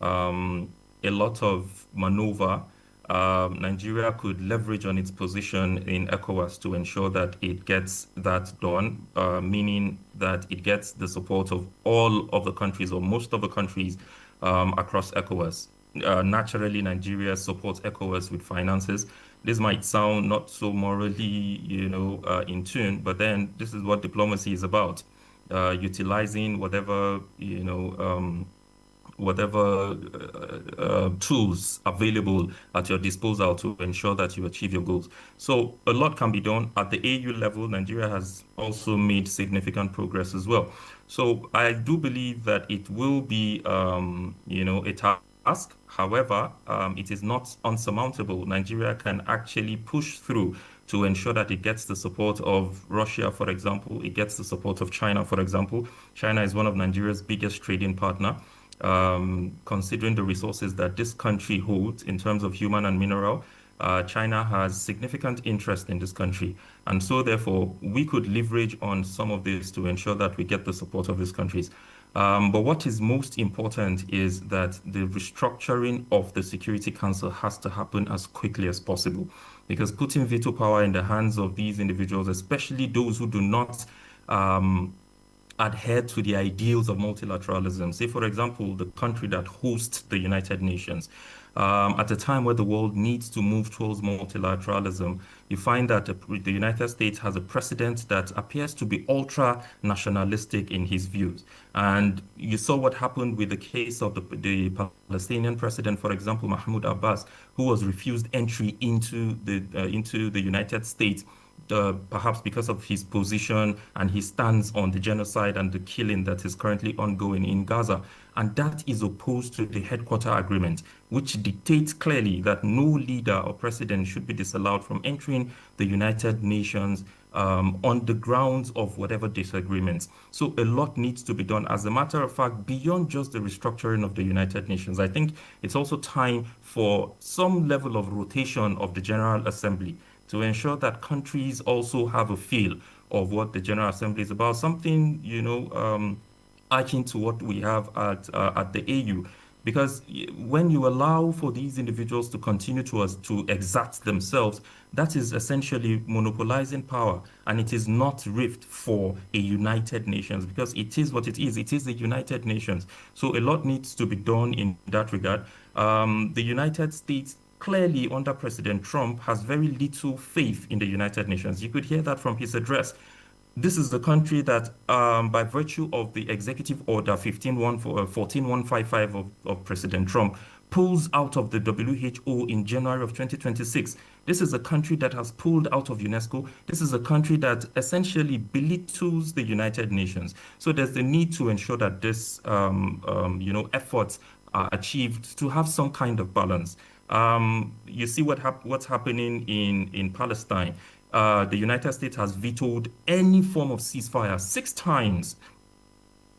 a lot of maneuver. Nigeria could leverage on its position in ECOWAS to ensure that it gets that done, meaning that it gets the support of all of the countries or most of the countries across ECOWAS. Naturally, Nigeria supports ECOWAS with finances. This might sound not so morally, you know, in tune, but then this is what diplomacy is about. Utilizing whatever, you know, whatever tools available at your disposal to ensure that you achieve your goals. So a lot can be done at the AU level. Nigeria has also made significant progress as well. So I do believe that it will be, a task. However, it is not unsurmountable. Nigeria can actually push through to ensure that it gets the support of Russia, for example. It gets the support of China, for example. China is one of Nigeria's biggest trading partner. Considering the resources that this country holds in terms of human and mineral, China has significant interest in this country. And so therefore, we could leverage on some of this to ensure that we get the support of these countries. But what is most important is that the restructuring of the Security Council has to happen as quickly as possible, because putting veto power in the hands of these individuals, especially those who do not adhere to the ideals of multilateralism, say, for example, the country that hosts the United Nations, at a time where the world needs to move towards multilateralism, you find that the United States has a precedent that appears to be ultra-nationalistic in his views. And you saw what happened with the case of the Palestinian president, for example, Mahmoud Abbas, who was refused entry into the United States, perhaps because of his position and his stance on the genocide and the killing that is currently ongoing in Gaza. And that is opposed to the headquarter agreement, which dictates clearly that no leader or president should be disallowed from entering the United Nations on the grounds of whatever disagreements. So a lot needs to be done. As a matter of fact, beyond just the restructuring of the United Nations, I think it's also time for some level of rotation of the General Assembly to ensure that countries also have a feel of what the General Assembly is about, something, akin to what we have at the AU. Because when you allow for these individuals to continue to exert themselves, that is essentially monopolizing power, and it is not rift for a United Nations, because it is what it is. It is the United Nations. So a lot needs to be done in that regard. The United States clearly under President Trump has very little faith in the United Nations. You could hear that from his address. This is the country that, by virtue of the executive order 14155 of President Trump, pulls out of the WHO in January of 2026. This is a country that has pulled out of UNESCO. This is a country that essentially belittles the United Nations. So there's the need to ensure that this, efforts are achieved to have some kind of balance. You see what's happening in Palestine. The United States has vetoed any form of ceasefire 6 times,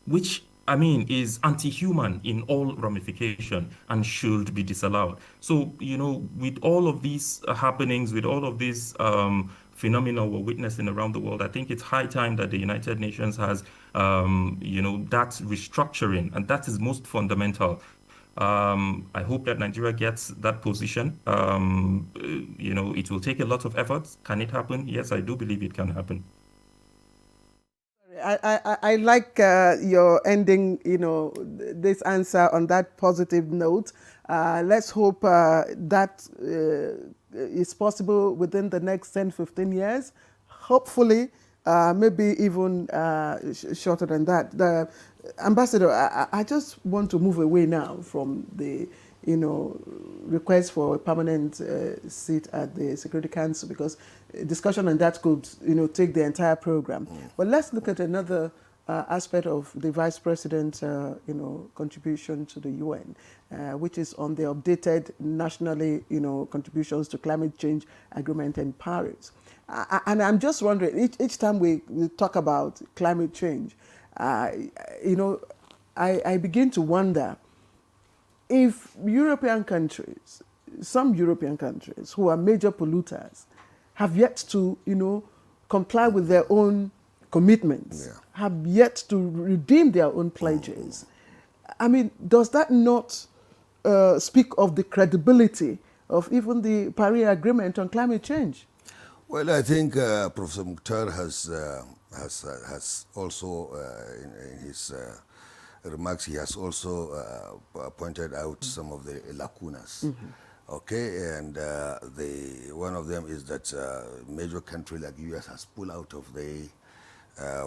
which, is anti-human in all ramification and should be disallowed. So, with all of these happenings, with all of these phenomena we're witnessing around the world, I think it's high time that the United Nations has, that restructuring, and that is most fundamental. I hope that Nigeria gets that position. It will take a lot of effort. Can it happen? Yes, I do believe it can happen. I like your ending, this answer on that positive note. Let's hope that is possible within the next 10, 15 years. Hopefully, maybe even shorter than that. Ambassador, I just want to move away now from the, request for a permanent seat at the Security Council, because discussion on that could, take the entire program. But let's look at another aspect of the Vice President's, contribution to the UN, which is on the updated nationally, contributions to climate change agreement in Paris. And I'm just wondering, each time we talk about climate change, I begin to wonder if European countries, some European countries who are major polluters, have yet to, comply with their own commitments, have yet to redeem their own pledges. Does that not speak of the credibility of even the Paris Agreement on climate change? Well, I think Professor Mukhtar has also, in his remarks, he has also pointed out some of the lacunas. Okay, and one of them is that a major country like US has pulled out of the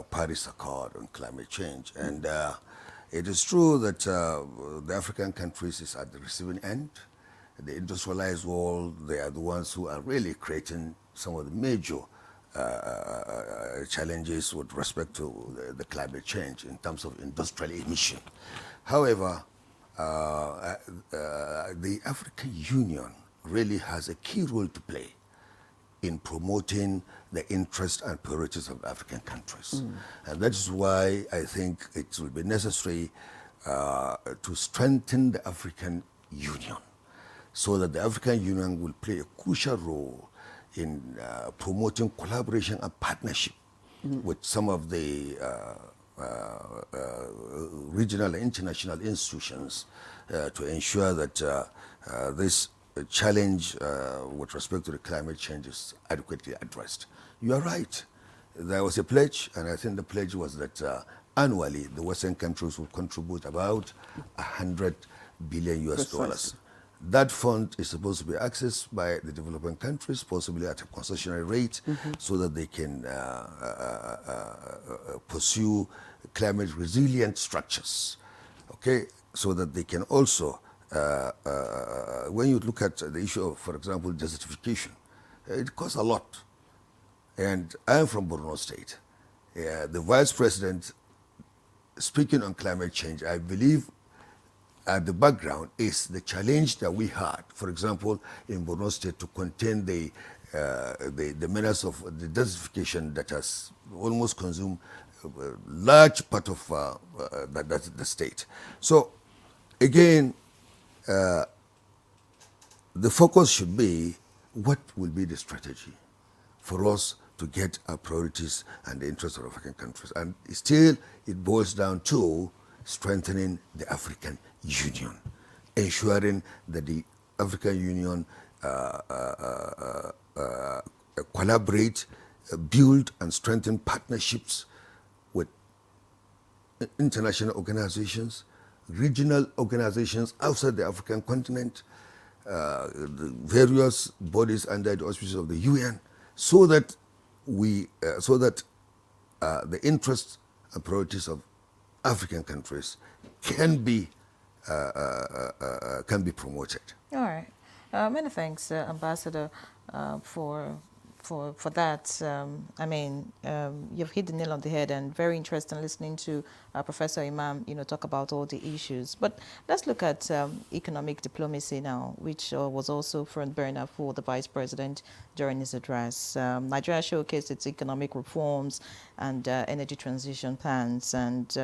Paris Accord on climate change. And It is true that the African countries is at the receiving end. The industrialized world, they are the ones who are really creating some of the major challenges with respect to the climate change in terms of industrial emission. However, the African Union really has a key role to play in promoting the interests and priorities of African countries. And that is why I think it will be necessary to strengthen the African Union so that the African Union will play a crucial role in promoting collaboration and partnership with some of the regional and international institutions to ensure that this challenge with respect to the climate change is adequately addressed. You are right. There was a pledge, and I think the pledge was that annually the Western countries will contribute about 100 billion US dollars. That fund is supposed to be accessed by the developing countries, possibly at a concessionary rate, so that they can pursue climate resilient structures, okay? So that they can also, when you look at the issue of, for example, desertification, it costs a lot. And I am from Borno State. The Vice President, speaking on climate change, I believe at the background is the challenge that we had, for example, in Borno State to contain the menace of the desertification that has almost consumed a large part of the state. So, again, the focus should be what will be the strategy for us to get our priorities and the interests of African countries. And still, it boils down to strengthening the African Union, ensuring that the African Union collaborate, build and strengthen partnerships with international organizations, regional organizations outside the African continent, the various bodies under the auspices of the UN, so that the interests and priorities of African countries can be promoted. All right. Many thanks, Ambassador, for that. I mean, you've hit the nail on the head, and very interesting listening to Professor Imam, talk about all the issues. But let's look at economic diplomacy now, which was also front burner for the Vice President during his address. Nigeria showcased its economic reforms and energy transition plans, and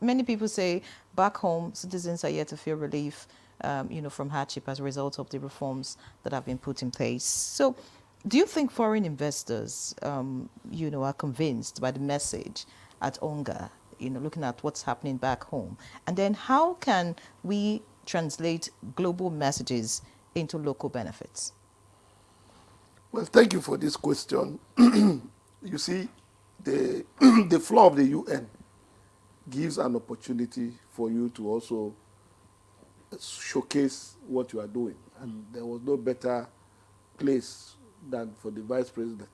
many people say back home, citizens are yet to feel relief from hardship as a result of the reforms that have been put in place. So do you think foreign investors, are convinced by the message at Unga, looking at what's happening back home? And then how can we translate global messages into local benefits? Well, thank you for this question. You see, the floor of the UN gives an opportunity for you to also showcase what you are doing. And there was no better place than for the Vice President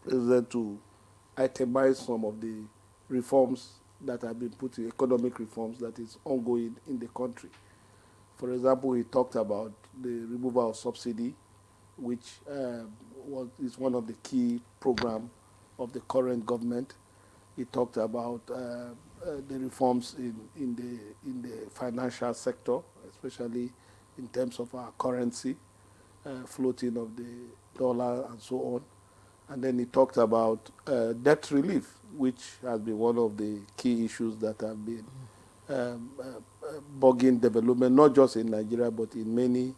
to itemize some of the reforms that have been put in, economic reforms that is ongoing in the country. For example, he talked about the removal of subsidy, which is one of the key programs of the current government. He talked about the reforms in the financial sector, especially in terms of our currency, floating of the dollar and so on. And then he talked about debt relief, which has been one of the key issues that have been bugging development, not just in Nigeria, but in many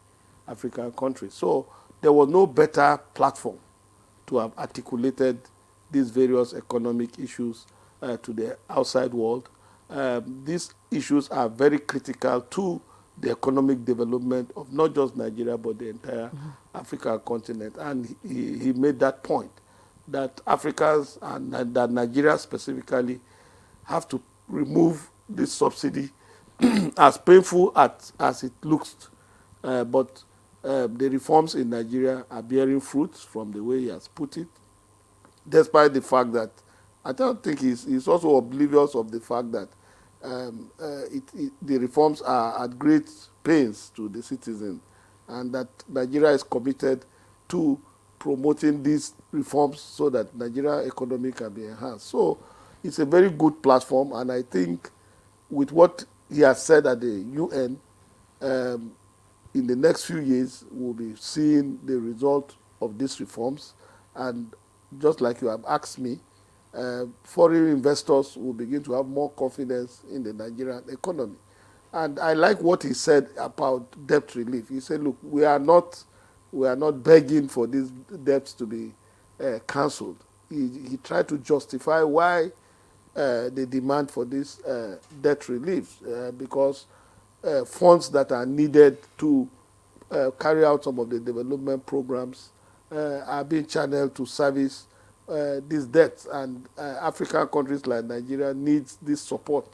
African countries. So there was no better platform to have articulated these various economic issues to the outside world. These issues are very critical to the economic development of not just Nigeria, but the entire African continent. And he made that point, that Africans and that Nigeria specifically have to remove this subsidy, as painful as it looks. But the reforms in Nigeria are bearing fruits from the way he has put it, despite the fact that I don't think he's also oblivious of the fact that the reforms are at great pains to the citizen, and that Nigeria is committed to promoting these reforms so that Nigeria economy can be enhanced. So it's a very good platform, and I think with what he has said at the UN, in the next few years, we'll be seeing the result of these reforms. And just like you have asked me, foreign investors will begin to have more confidence in the Nigerian economy. And I like what he said about debt relief. He said, look, we are not begging for these debts to be cancelled. He tried to justify why the demand for this debt relief, because funds that are needed to carry out some of the development programs are being channeled to service these debts, and African countries like Nigeria needs this support,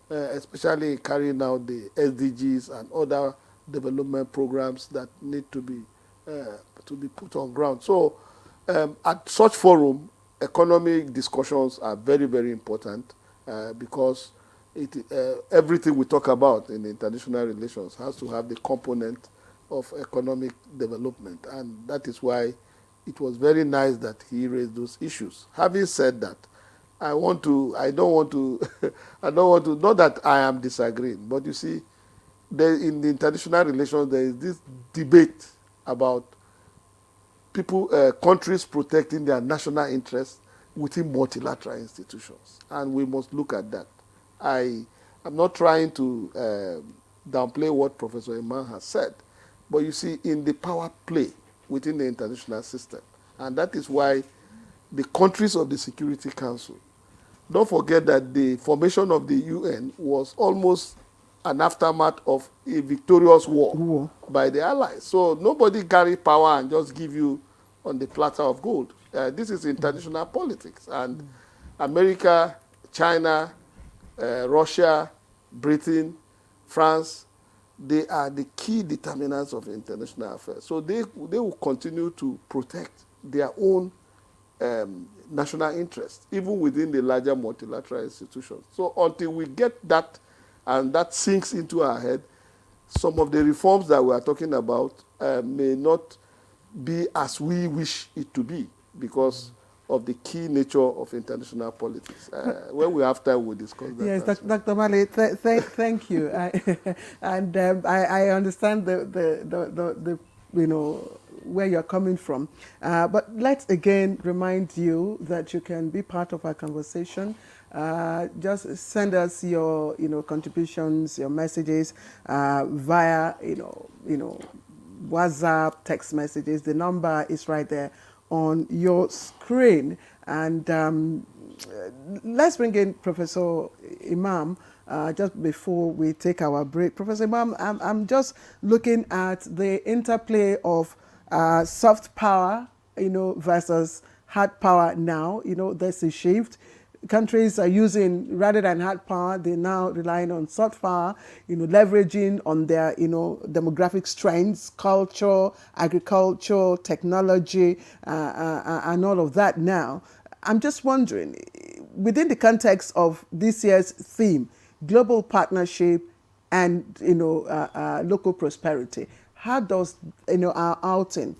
especially carrying out the SDGs and other development programs that need to be put on ground. So at such forum, economic discussions are very, very important because everything we talk about in international relations has to have the component of economic development, and that is why it was very nice that he raised those issues. Having said that, I don't want to, not that I am disagreeing, but you see, in the international relations, there is this debate about countries protecting their national interests within multilateral institutions, and we must look at that. I'm not trying to downplay what Professor Iman has said, but you see, in the power play within the international system, and that is why the countries of the Security Council, don't forget that the formation of the UN was almost an aftermath of a victorious war by the Allies. So nobody carry power and just give you on the platter of gold. This is international politics, and America, China, Russia, Britain, France, they are the key determinants of international affairs. So they will continue to protect their own national interests, even within the larger multilateral institutions. So until we get that, and that sinks into our head, some of the reforms that we are talking about may not be as we wish it to be because of the key nature of international politics. When we have time, we'll discuss that. Yes, Dr. Mali, thank you. I understand the where you're coming from. But let's again remind you that you can be part of our conversation. Just send us your contributions, your messages via WhatsApp, text messages. The number is right there on your screen. And let's bring in Professor Imam just before we take our break. Professor Imam, I'm just looking at the interplay of soft power, versus hard power now. There's a shift. Countries are using, rather than hard power, they're now relying on soft power, leveraging on their, demographic strengths, culture, agriculture, technology, and all of that now. I'm just wondering, within the context of this year's theme, global partnership and, local prosperity, how does, our outing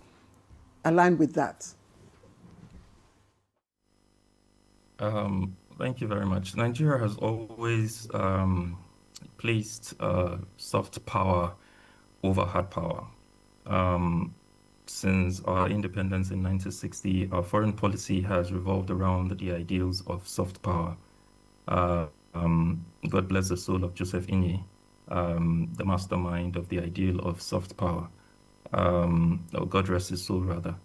align with that? Thank you very much. Nigeria has always placed soft power over hard power. Since our independence in 1960, our foreign policy has revolved around the ideals of soft power. God bless the soul of Joseph Inye, the mastermind of the ideal of soft power. God rest his soul, rather.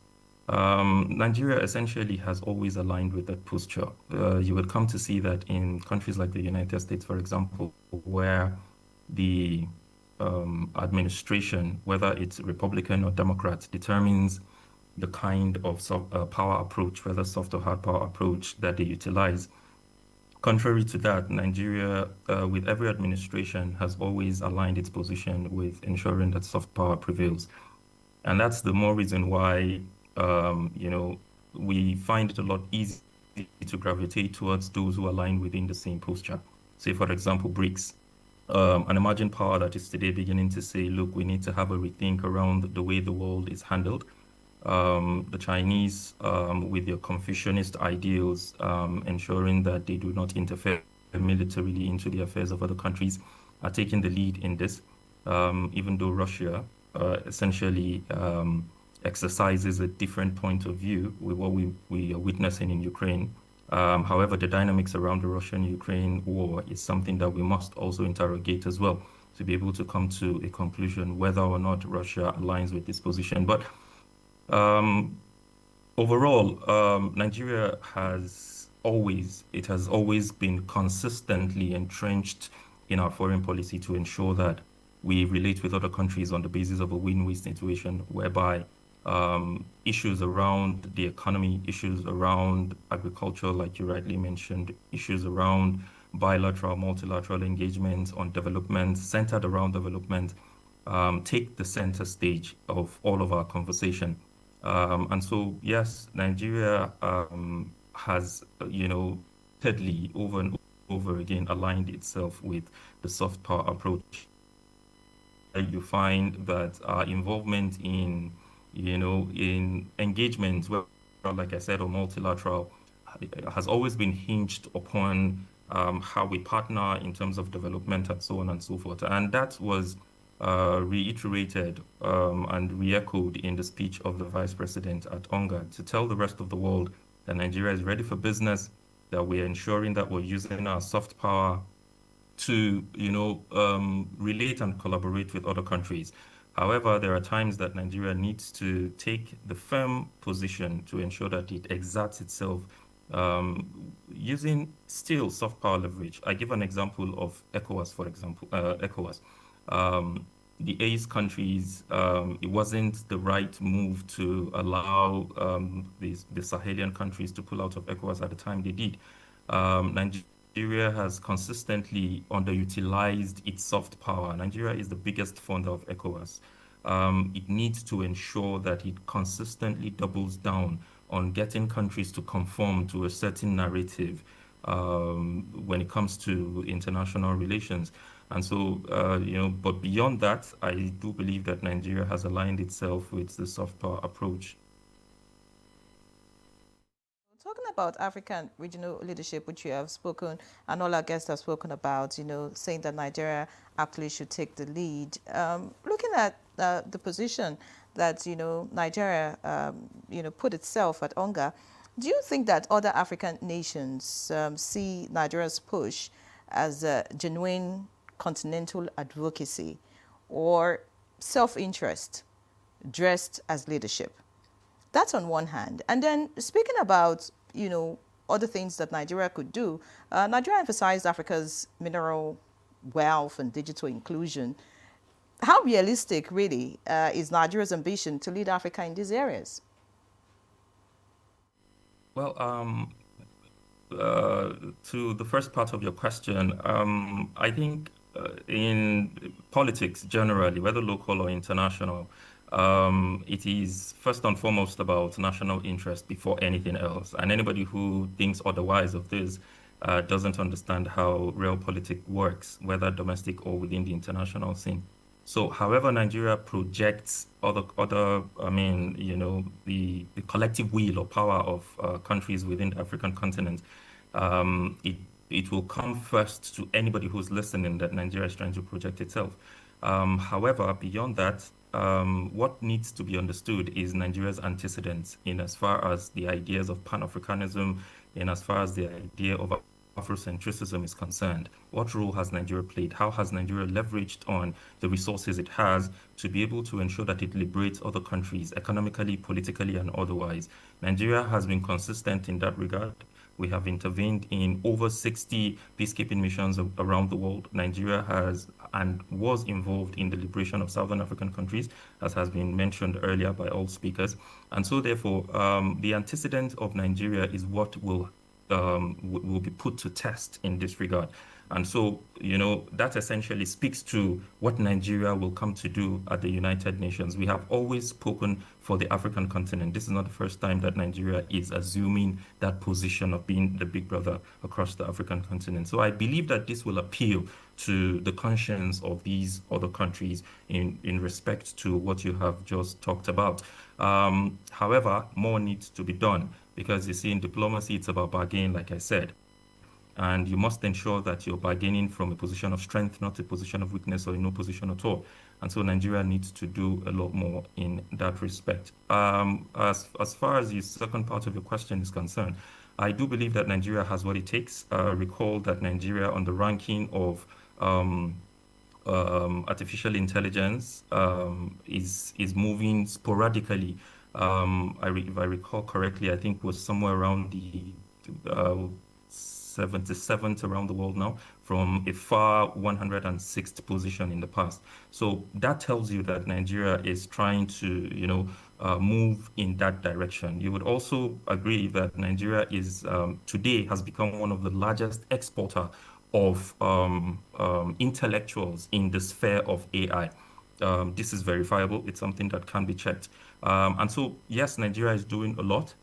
Nigeria essentially has always aligned with that posture. You would come to see that in countries like the United States, for example, where the administration, whether it's Republican or Democrat, determines the kind of power approach, whether soft or hard power approach that they utilize. Contrary to that, Nigeria, with every administration, has always aligned its position with ensuring that soft power prevails. And that's the more reason why we find it a lot easier to gravitate towards those who align within the same posture. say, for example, BRICS, an emerging power that is today beginning to say, look, we need to have a rethink around the way the world is handled. The Chinese, with their Confucianist ideals, ensuring that they do not interfere militarily into the affairs of other countries, are taking the lead in this, even though Russia essentially exercises a different point of view with what we are witnessing in Ukraine. However, the dynamics around the Russian-Ukraine war is something that we must also interrogate as well to be able to come to a conclusion whether or not Russia aligns with this position. But overall, Nigeria has always been consistently entrenched in our foreign policy to ensure that we relate with other countries on the basis of a win-win situation whereby issues around the economy, issues around agriculture, like you rightly mentioned, issues around bilateral, multilateral engagements on development, centered around development, take the center stage of all of our conversation. And so, yes, Nigeria has, thirdly, over and over again, aligned itself with the soft power approach. You find that our involvement in engagement, well, like I said, or multilateral, has always been hinged upon how we partner in terms of development and so on and so forth. And that was reiterated and re-echoed in the speech of the Vice President at Unga to tell the rest of the world that Nigeria is ready for business, that we're ensuring that we're using our soft power to, relate and collaborate with other countries. However, there are times that Nigeria needs to take the firm position to ensure that it exerts itself using still soft power leverage. I give an example of ECOWAS, for example. ECOWAS. The ACE countries, it wasn't the right move to allow the Sahelian countries to pull out of ECOWAS at the time they did. Nigeria has consistently underutilized its soft power. Nigeria is the biggest funder of ECOWAS. It needs to ensure that it consistently doubles down on getting countries to conform to a certain narrative when it comes to international relations. And so, but beyond that, I do believe that Nigeria has aligned itself with the soft power approach. Talking about African regional leadership, which you have spoken, and all our guests have spoken about, saying that Nigeria actually should take the lead. Looking at the position that, Nigeria, put itself at Unga, do you think that other African nations see Nigeria's push as a genuine continental advocacy or self-interest dressed as leadership? That's on one hand. And then speaking about, other things that Nigeria could do, Nigeria emphasized Africa's mineral wealth and digital inclusion. How realistic, really, is Nigeria's ambition to lead Africa in these areas? Well, to the first part of your question, I think in politics generally, whether local or international, it is first and foremost about national interest before anything else. And anybody who thinks otherwise of this doesn't understand how real politics works, whether domestic or within the international scene. So, however Nigeria projects the collective will or power of countries within the African continent, it will come first to anybody who's listening that Nigeria is trying to project itself. However, beyond that, what needs to be understood is Nigeria's antecedents in as far as the ideas of Pan-Africanism, in as far as the idea of Afrocentrism is concerned. What role has Nigeria played? How has Nigeria leveraged on the resources it has to be able to ensure that it liberates other countries economically, politically, and otherwise? Nigeria has been consistent in that regard. We have intervened in over 60 peacekeeping missions around the world. Nigeria has and was involved in the liberation of Southern African countries, as has been mentioned earlier by all speakers. And so therefore, the antecedent of Nigeria is what will be put to test in this regard. And so, that essentially speaks to what Nigeria will come to do at the United Nations. We have always spoken for the African continent. This is not the first time that Nigeria is assuming that position of being the big brother across the African continent. So I believe that this will appeal to the conscience of these other countries in respect to what you have just talked about. However, more needs to be done because you see, in diplomacy, it's about bargaining, like I said. And you must ensure that you're bargaining from a position of strength, not a position of weakness or in no position at all. And so Nigeria needs to do a lot more in that respect. As far as the second part of your question is concerned, I do believe that Nigeria has what it takes. Recall that Nigeria, on the ranking of artificial intelligence, is moving sporadically. If I recall correctly, I think was somewhere around the 77th around the world now, from a far 106th position in the past. So that tells you that Nigeria is trying to, move in that direction. You would also agree that Nigeria is today has become one of the largest exporter of intellectuals in the sphere of AI. This is verifiable. It's something that can be checked. And so, yes, Nigeria is doing a lot,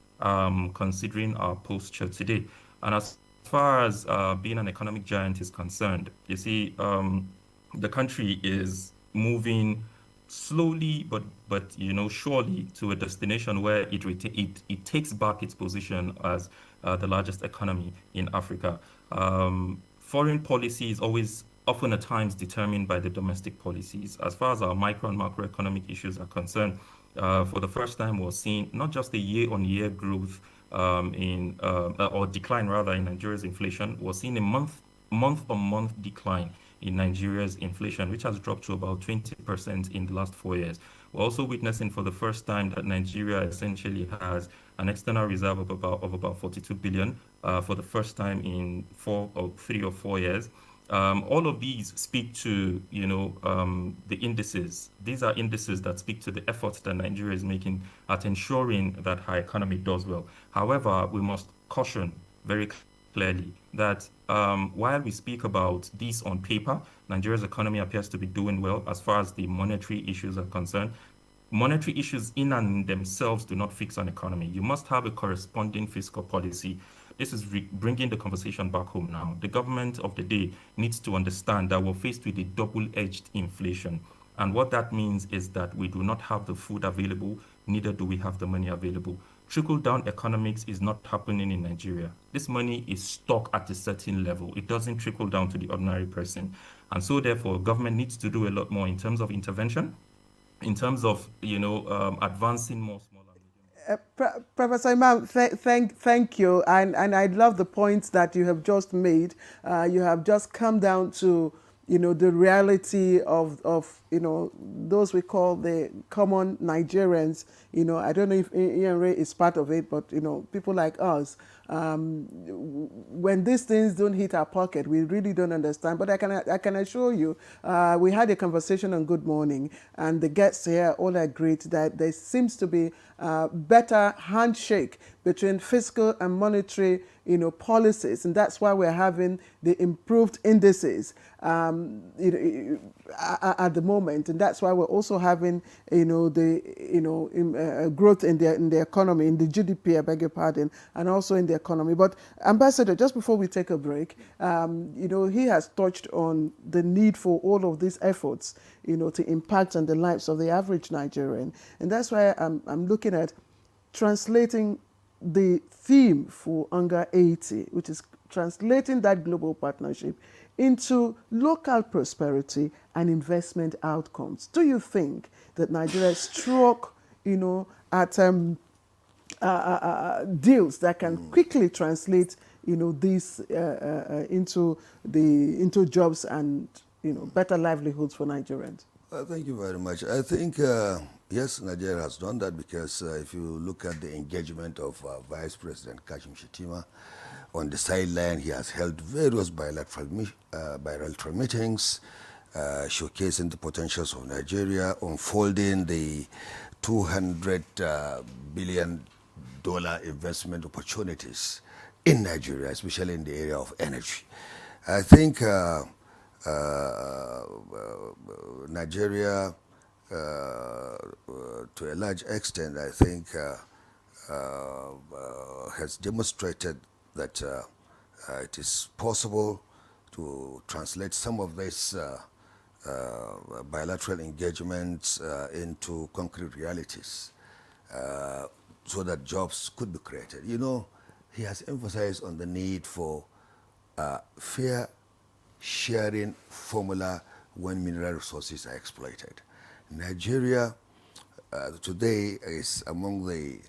considering our posture today. And as far as being an economic giant is concerned, you see, the country is moving slowly, but surely to a destination where it takes back its position as the largest economy in Africa. Foreign policy is always often at times determined by the domestic policies. As far as our micro and macroeconomic issues are concerned, for the first time we're seeing not just a year-on-year growth or decline rather in Nigeria's inflation. We're seeing a month-on-month decline in Nigeria's inflation, which has dropped to about 20% in the last 4 years. We're also witnessing for the first time that Nigeria essentially has an external reserve of about 42 billion for the first time in 3 or 4 years. All of these speak to, the indices. These are indices that speak to the efforts that Nigeria is making at ensuring that her economy does well. However, we must caution very clearly that while we speak about this on paper, Nigeria's economy appears to be doing well as far as the monetary issues are concerned. Monetary issues in and themselves do not fix an economy. You must have a corresponding fiscal policy. This is bringing the conversation back home now. The government of the day needs to understand that we're faced with a double-edged inflation. And what that means is that we do not have the food available, neither do we have the money available. Trickle-down economics is not happening in Nigeria. This money is stuck at a certain level. It doesn't trickle down to the ordinary person. And so therefore, government needs to do a lot more in terms of intervention, in terms of, advancing more small and medium. Professor Imam, thank you. And I love the points that you have just made. You have just come down to, the reality of those we call the common Nigerians. I don't know if Ian Ray is part of it, but, people like us, when these things don't hit our pocket, we really don't understand. But I can assure you, we had a conversation on Good Morning, and the guests here all agreed that there seems to be a better handshake between fiscal and monetary policies, and that's why we're having the improved indices at the moment, and that's why we're also having growth in the economy, in the GDP, I beg your pardon, and also in the economy. But Ambassador, just before we take a break, he has touched on the need for all of these efforts, to impact on the lives of the average Nigerian, and that's why I'm looking at translating the theme for Unga 80, which is translating that global partnership into local prosperity and investment outcomes. Do you think that Nigeria struck, at deals that can quickly translate, these into jobs and better livelihoods for Nigerians? Thank you very much. I think, yes, Nigeria has done that because if you look at the engagement of Vice President Kashim Shettima, on the sideline, he has held various bilateral meetings, showcasing the potentials of Nigeria, unfolding the $200 billion investment opportunities in Nigeria, especially in the area of energy. I think Nigeria, to a large extent, I think has demonstrated that it is possible to translate some of these bilateral engagements into concrete realities so that jobs could be created. You know, he has emphasized on the need for fair sharing formula when mineral resources are exploited. Nigeria today is among the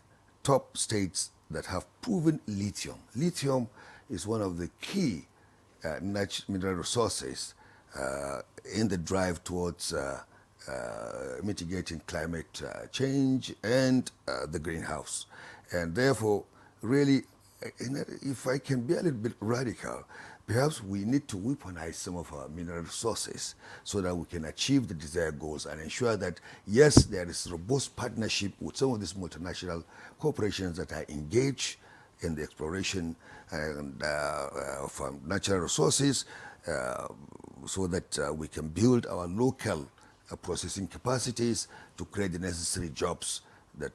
top states that have proven lithium. Lithium is one of the key mineral resources in the drive towards mitigating climate change and the greenhouse. And therefore, really, if I can be a little bit radical, perhaps we need to weaponize some of our mineral resources so that we can achieve the desired goals and ensure that, yes, there is robust partnership with some of these multinational corporations that are engaged in the exploration and, of natural resources so that we can build our local processing capacities to create the necessary jobs that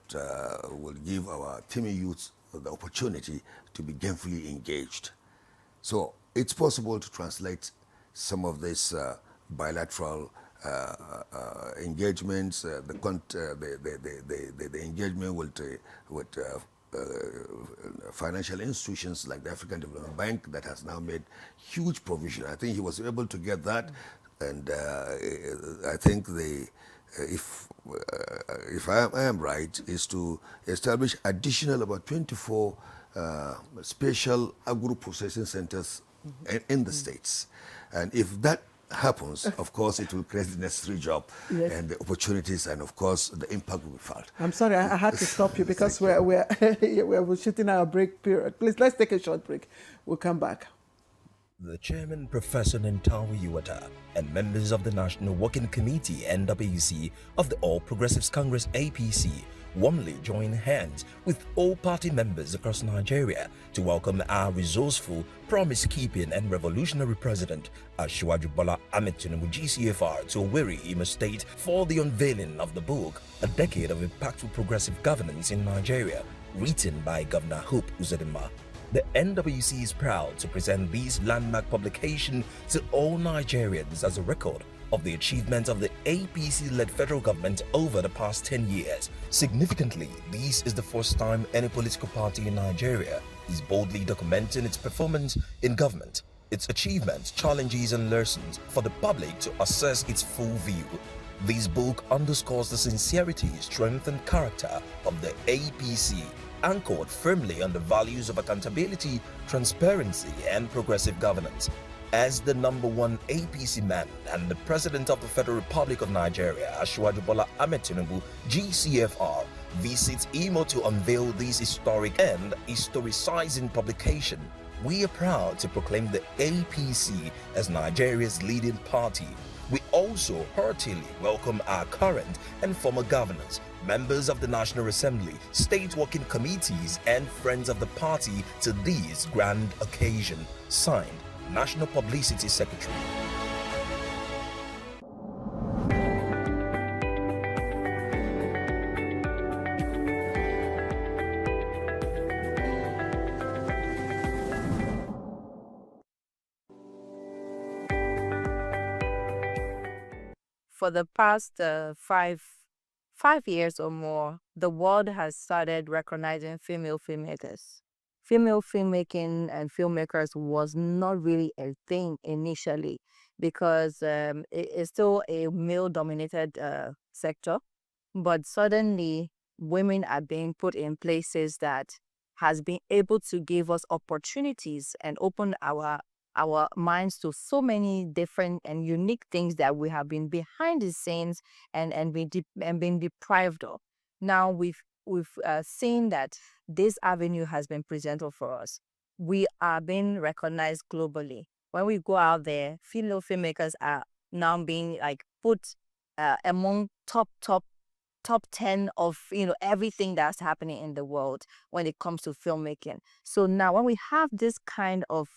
will give our teeming youths the opportunity to be gainfully engaged. So it's possible to translate some of these bilateral engagements, the engagement with financial institutions like the African Development Bank that has now made huge provision. I think he was able to get that, and I think if I am right, is to establish additional about 24 special agro-processing centers in the states. And if that happens, of course, it will create the necessary job and the opportunities, and of course, the impact will be felt. I'm sorry, I had to stop you because we're shooting our break period. Please, let's take a short break. We'll come back. The chairman, Professor Nentawi Iwata, and members of the National Working Committee, NWC, of the All Progressives Congress, APC, warmly join hands with all party members across Nigeria to welcome our resourceful, promise-keeping and revolutionary president, Asiwaju Bola Ahmed Tinubu GCFR, to Owerri, Imo State for the unveiling of the book, A Decade of Impactful Progressive Governance in Nigeria, written by Governor Hope Uzodinma. The NWC is proud to present this landmark publication to all Nigerians as a record of the achievements of the APC-led federal government over the past 10 years. Significantly, this is the first time any political party in Nigeria is boldly documenting its performance in government, its achievements, challenges and lessons for the public to assess its full view. This book underscores the sincerity, strength and character of the APC, anchored firmly on the values of accountability, transparency and progressive governance. As the #1 APC man and the President of the Federal Republic of Nigeria, Asiwaju Bola Ahmed Tinubu GCFR, visits Imo to unveil this historic and historicizing publication, we are proud to proclaim the APC as Nigeria's leading party. We also heartily welcome our current and former governors, members of the National Assembly, state working committees, and friends of the party to this grand occasion. Signed, National Publicity Secretary. For the past five years or more, the world has started recognizing female filmmakers. Female filmmaking and filmmakers was not really a thing initially because it's still a male-dominated sector. But suddenly, women are being put in places that has been able to give us opportunities and open our minds to so many different and unique things that we have been behind the scenes and been deprived of. Now we've seen that this avenue has been presented for us. We are being recognized globally. When we go out there, female filmmakers are now being put among top top 10 of, everything that's happening in the world when it comes to filmmaking. So now when we have this kind of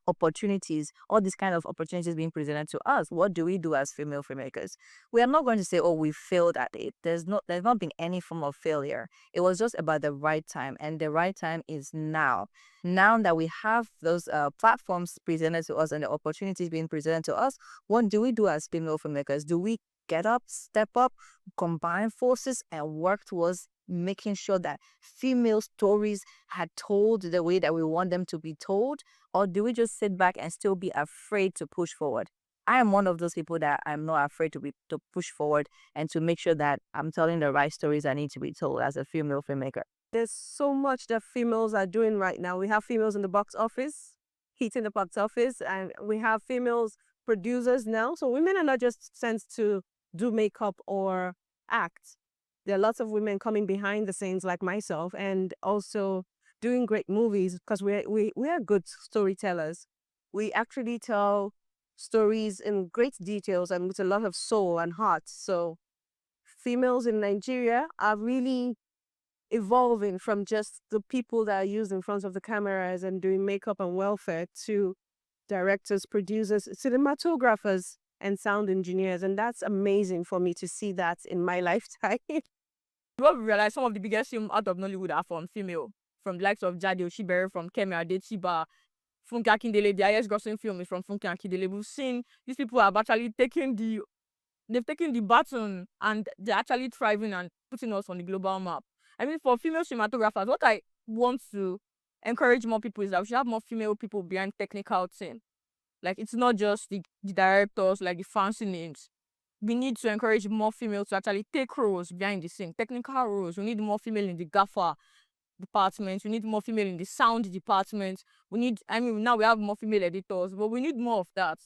opportunities, all these kind of opportunities being presented to us, what do we do as female filmmakers? We are not going to say, oh, we failed at it. There's not been any form of failure. It was just about the right time, and the right time is now. Now that we have those platforms presented to us and the opportunities being presented to us, what do we do as female filmmakers? Do we get up, step up, combine forces, and work towards making sure that female stories are told the way that we want them to be told? Or do we just sit back and still be afraid to push forward? I am one of those people that I'm not afraid to push forward and to make sure that I'm telling the right stories that need to be told as a female filmmaker. There's so much that females are doing right now. We have females in the box office, hitting the box office, and we have females producers now. So women are not just sent to do makeup or act. There are lots of women coming behind the scenes like myself and also doing great movies because we are good storytellers. We actually tell stories in great details and with a lot of soul and heart. So females in Nigeria are really evolving from just the people that are used in front of the cameras and doing makeup and welfare to directors, producers, cinematographers, and sound engineers. And that's amazing for me to see that in my lifetime. What we realize, some of the biggest films out of Nollywood are from female, from the likes of Jade Oshibere, from Kemi Adetiba, Funke Akindele. The highest grossing film is from Funke Akindele. We've seen these people have actually taken the baton and they're actually thriving and putting us on the global map. I mean, for female cinematographers, what I want to encourage more people is that we should have more female people behind technical team. Like, it's not just the directors, like the fancy names. We need to encourage more females to actually take roles behind the scene, technical roles. We need more female in the gaffer department. We need more female in the sound department. Now we have more female editors, but we need more of that.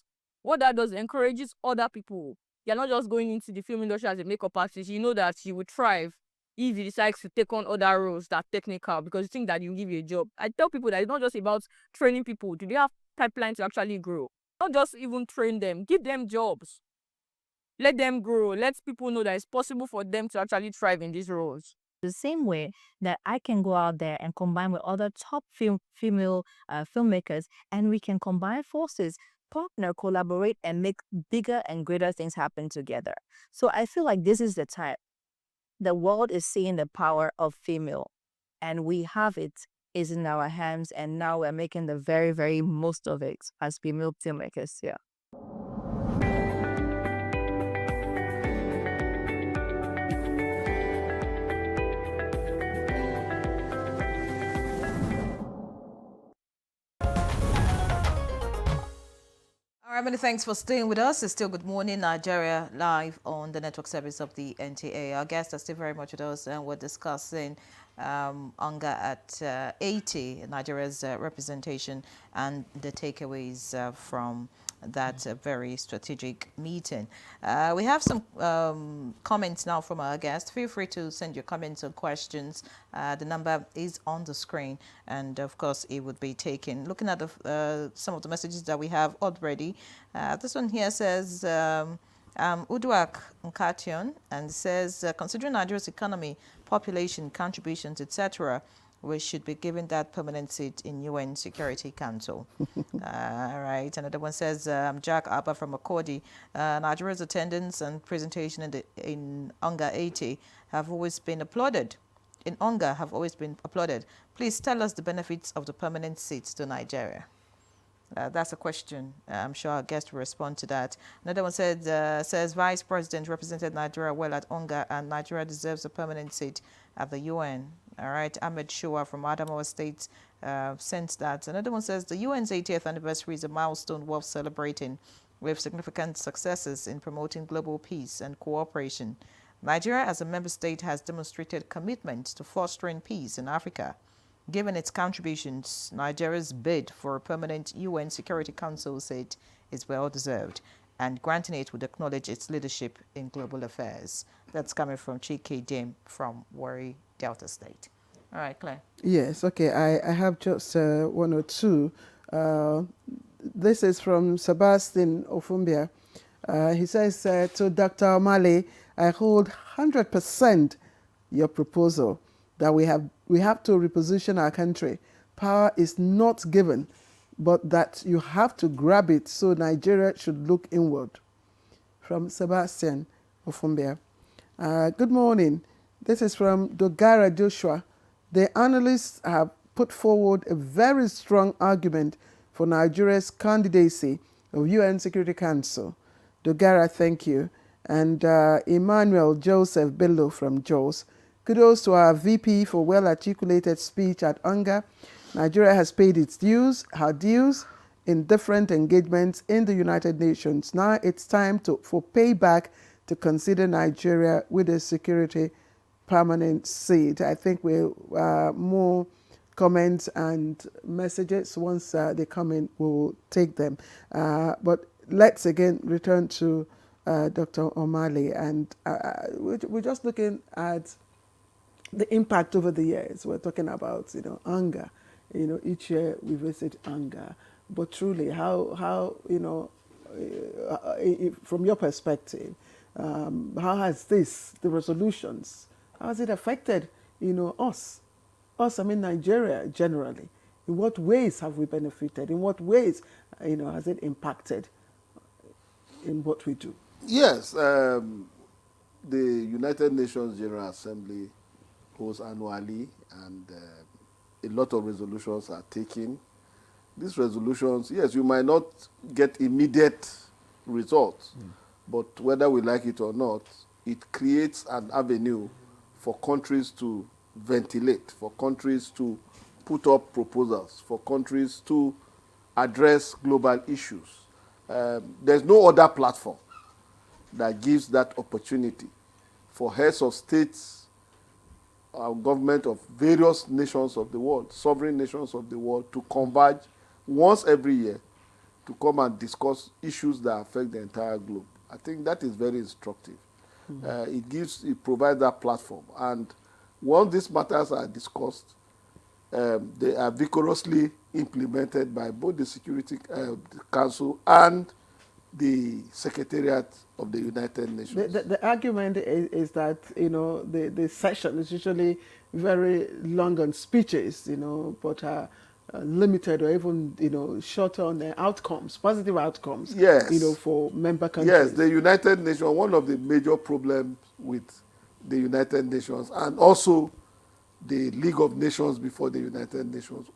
What that does encourages other people. You're not just going into the film industry as a makeup artist. You know that you would thrive if you decide to take on other roles that are technical because you think that you give you a job. I tell people that it's not just about training people. Do they have pipeline to actually grow? Not just even train them. Give them jobs. Let them grow. Let people know that it's possible for them to actually thrive in these roles. The same way that I can go out there and combine with other top female filmmakers, and we can combine forces, partner, collaborate, and make bigger and greater things happen together. So I feel like this is the time. The world is seeing the power of female, and we have it. Is in our hands, and now we're making the very, very most of it as female filmmakers. Yeah. All right, many thanks for staying with us. It's still Good Morning Nigeria live on the network service of the NTA. Our guests are still very much with us, and we're discussing Unga at 80, Nigeria's representation, and the takeaways from that very strategic meeting. We have some comments now from our guests. Feel free to send your comments or questions. The number is on the screen, and of course it would be taken. Looking at some of the messages that we have already, this one here says Uduak Nkation, and says considering Nigeria's economy, population, contributions, etc., we should be given that permanent seat in UN Security Council. All right. Another one says, Jack Abba from Akodi, Nigeria's attendance and presentation in Unga 80 have always been applauded. In Unga have always been applauded. Please tell us the benefits of the permanent seats to Nigeria. That's a question. I'm sure our guest will respond to that. Another one says Vice President represented Nigeria well at Unga, and Nigeria deserves a permanent seat at the UN. All right, Ahmed Shua from Adamawa State sent that. Another one says the UN's 80th anniversary is a milestone worth celebrating, with significant successes in promoting global peace and cooperation. Nigeria as a member state has demonstrated commitment to fostering peace in Africa. Given its contributions, Nigeria's bid for a permanent UN Security Council seat is well deserved, and granting it would acknowledge its leadership in global affairs. That's coming from Chike Dim from Warri, Delta State. All right, Claire. Yes, okay. I have just one or two. This is from Sebastian Ofumbia. He says to Dr. O'Malley, I hold 100% your proposal that we have to reposition our country. Power is not given, but that you have to grab it, so Nigeria should look inward. From Sebastian Ofumbia. Good morning. This is from Dogara Joshua. The analysts have put forward a very strong argument for Nigeria's candidacy of UN Security Council. Dogara, thank you. And Emmanuel Joseph Bello from Jos. Kudos to our VP for well-articulated speech at Unga. Nigeria has paid its dues, her dues, in different engagements in the United Nations. Now it's time for payback to consider Nigeria with a security permanent seat. I think we'll more comments and messages. Once they come in, we'll take them. But let's again return to Dr. O'Malley, and we're just looking at the impact over the years. We're talking about, Unga. Each year we visit Unga. But truly, how from your perspective, how has the resolutions, how has it affected, us? Us, I mean Nigeria generally. In what ways have we benefited? In what ways, has it impacted in what we do? Yes, the United Nations General Assembly holds annually, and a lot of resolutions are taken. These resolutions, yes, you might not get immediate results, but whether we like it or not, it creates an avenue for countries to ventilate, for countries to put up proposals, for countries to address global issues. There's no other platform that gives that opportunity for heads of states, government of various nations of the world, sovereign nations of the world, to converge once every year to come and discuss issues that affect the entire globe. I think that is very instructive. It provides that platform. And once these matters are discussed, they are vigorously implemented by both the Security Council and the Secretariat of the United Nations. The argument is that, the session is usually very long on speeches, but limited or even, shorter on the outcomes, positive outcomes, yes, for member countries. Yes, the United Nations, one of the major problems with the United Nations and also the League of Nations before the United Nations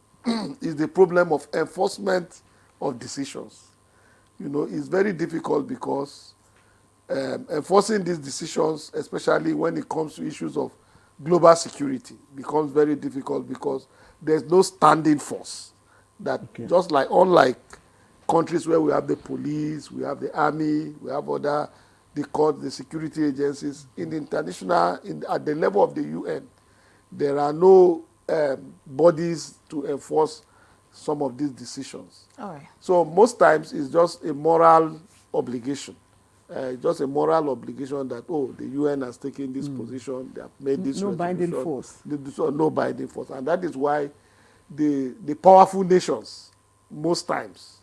is the problem of enforcement of decisions. It's very difficult because enforcing these decisions, especially when it comes to issues of global security, becomes very difficult because there's no standing force. Just like, unlike countries where we have the police, we have the army, we have the court, the security agencies, in the international, at the level of the UN, there are no bodies to enforce some of these decisions. All right. So most times it's just a moral obligation. Just a moral obligation that, the UN has taken this position, they have made this no binding force. No binding force. And that is why the powerful nations, most times,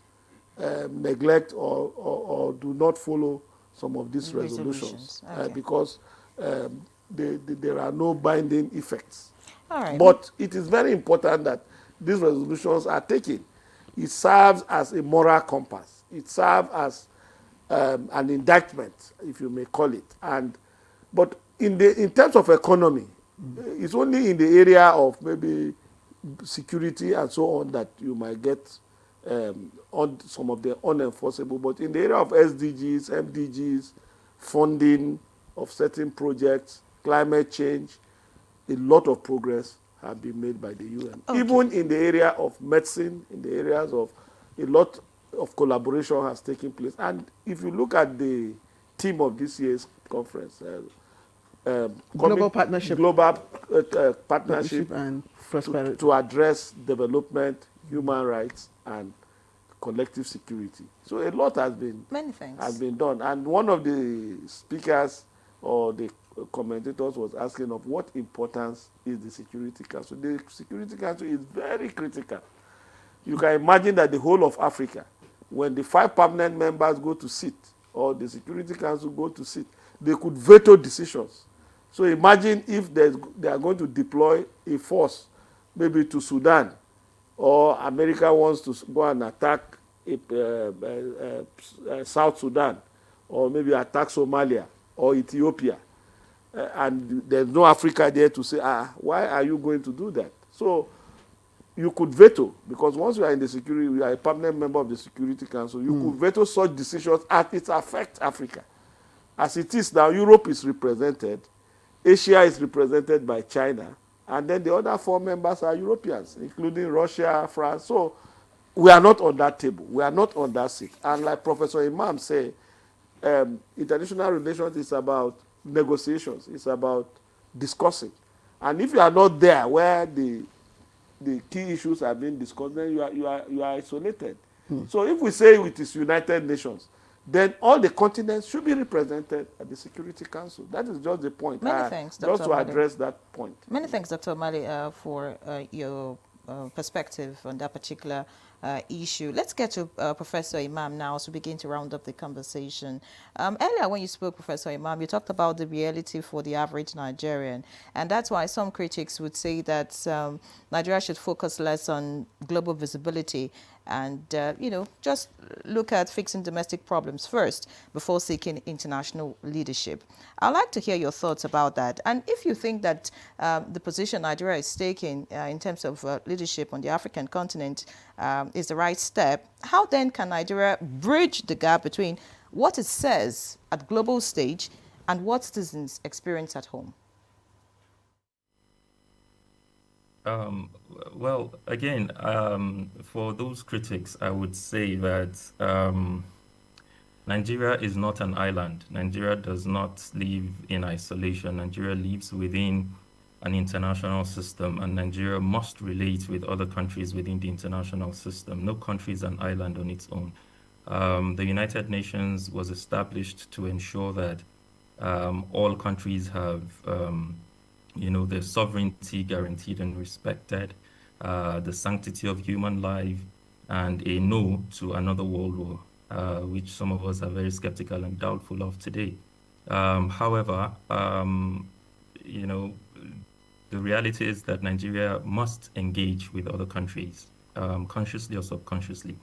neglect or do not follow some of these resolutions. Okay. Because there are no binding effects. All right. But it is very important that these resolutions are taken. It serves as a moral compass. It serves as an indictment, if you may call it. But in terms of economy, it's only in the area of maybe security and so on that you might get on some of the unenforceable. But in the area of SDGs, MDGs, funding of certain projects, climate change, a lot of progress have been made by the UN. Okay. Even in the area of medicine, in the areas of a lot of collaboration has taken place. And if you look at the theme of this year's conference, global partnership, partnership and prosperity to address development, human rights, and collective security. So a lot has been done. And one of the speakers or the commentators was asking of what importance is the Security Council. The Security Council is very critical. You can imagine that the whole of Africa, when the 5 permanent members go to sit, or the Security Council go to sit, they could veto decisions. So imagine if they are going to deploy a force, maybe to Sudan, or America wants to go and attack South Sudan, or maybe attack Somalia or Ethiopia, and there's no Africa there to say, why are you going to do that? So you could veto, because once you are in the security, you are a permanent member of the Security Council, you could veto such decisions as it affects Africa. As it is now, Europe is represented, Asia is represented by China, and then the other 4 members are Europeans, including Russia, France. So we are not on that table. We are not on that seat. And like Professor Imam said, international relations is about negotiations. It's about discussing. And if you are not there where the key issues are being discussed, then you are isolated. So if we say it is United Nations, then all the continents should be represented at the Security Council. That is just the point. Many thanks, Dr. Just to address that point. Many thanks, Dr. Mali, for your perspective on that particular issue. Let's get to Professor Imam now to begin to round up the conversation. Earlier when you spoke, Professor Imam, you talked about the reality for the average Nigerian, and that's why some critics would say that Nigeria should focus less on global visibility and, just look at fixing domestic problems first before seeking international leadership. I'd like to hear your thoughts about that. And if you think that the position Nigeria is taking in terms of leadership on the African continent is the right step, how then can Nigeria bridge the gap between what it says at global stage and what citizens experience at home? Well, again, for those critics, I would say that Nigeria is not an island. Nigeria does not live in isolation. Nigeria lives within an international system, and Nigeria must relate with other countries within the international system. No country is an island on its own. The United Nations was established to ensure that all countries have their sovereignty guaranteed and respected, the sanctity of human life, and a no to another world war, which some of us are very skeptical and doubtful of today. However, the reality is that Nigeria must engage with other countries, consciously or subconsciously.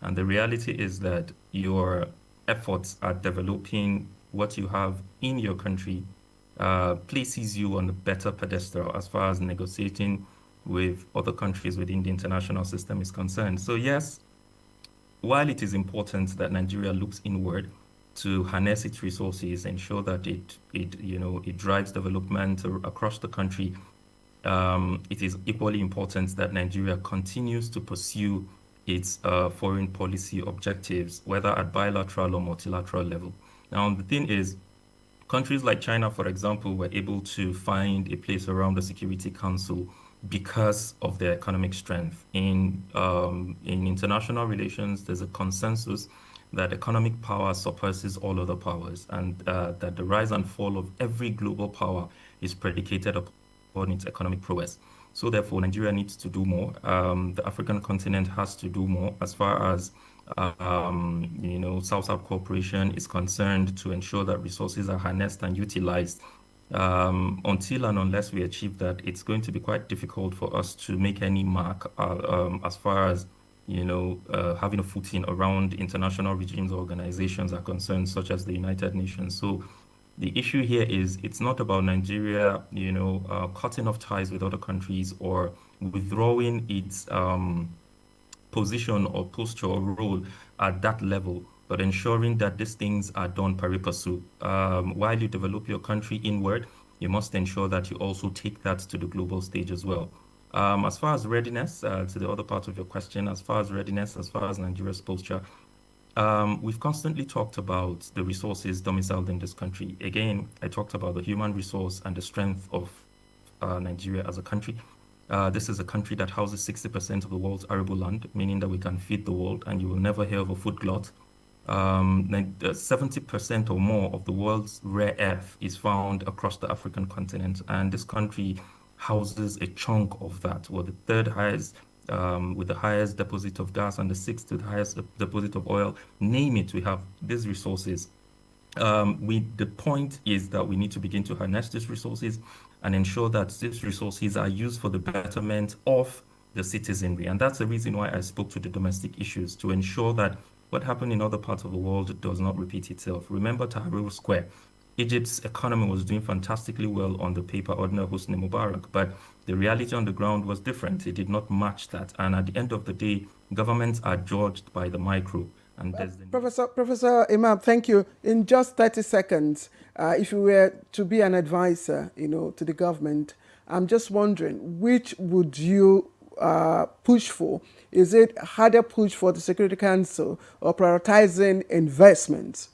And the reality is that your efforts at developing what you have in your country places you on a better pedestal as far as negotiating with other countries within the international system is concerned. So yes, while it is important that Nigeria looks inward to harness its resources, ensure that it drives development across the country, it is equally important that Nigeria continues to pursue its foreign policy objectives, whether at bilateral or multilateral level. Now, the thing is, countries like China, for example, were able to find a place around the Security Council because of their economic strength. In international relations, there's a consensus that economic power surpasses all other powers, and that the rise and fall of every global power is predicated upon its economic prowess. So therefore, Nigeria needs to do more. The African continent has to do more as far as South-South cooperation is concerned, to ensure that resources are harnessed and utilized. Until and unless we achieve that, it's going to be quite difficult for us to make any mark as far as having a footing around international regimes or organizations are concerned, such as the United Nations. So the issue here is, it's not about Nigeria, cutting off ties with other countries or withdrawing its position or posture or role at that level, but ensuring that these things are done pari passu. While you develop your country inward, you must ensure that you also take that to the global stage as well. As far as readiness, to the other part of your question, as far as Nigeria's posture, we've constantly talked about the resources domiciled in this country. Again, I talked about the human resource and the strength of Nigeria as a country. This is a country that houses 60% of the world's arable land, meaning that we can feed the world, and you will never hear of a food glut. 70% or more of the world's rare earth is found across the African continent, and this country houses a chunk of that. We're the third highest, with the highest deposit of gas, and the sixth with the highest deposit of oil. Name it, we have these resources. The point is that we need to begin to harness these resources and ensure that these resources are used for the betterment of the citizenry. And that's the reason why I spoke to the domestic issues, to ensure that what happened in other parts of the world does not repeat itself. Remember Tahrir Square. Egypt's economy was doing fantastically well on the paper under Hosni Mubarak, but the reality on the ground was different. It did not match that. And at the end of the day, governments are judged by the micro. And there's the Professor Imam, thank you. In just 30 seconds, if you were to be an advisor, to the government, I'm just wondering, which would you push for? Is it harder push for the Security Council or prioritizing investments?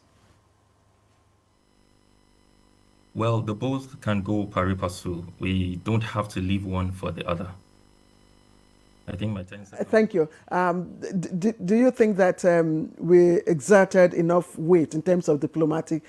Well, the both can go pari passu. We don't have to leave one for the other. I think my 10 seconds. Thank you. Do you think that we exerted enough weight in terms of diplomacy?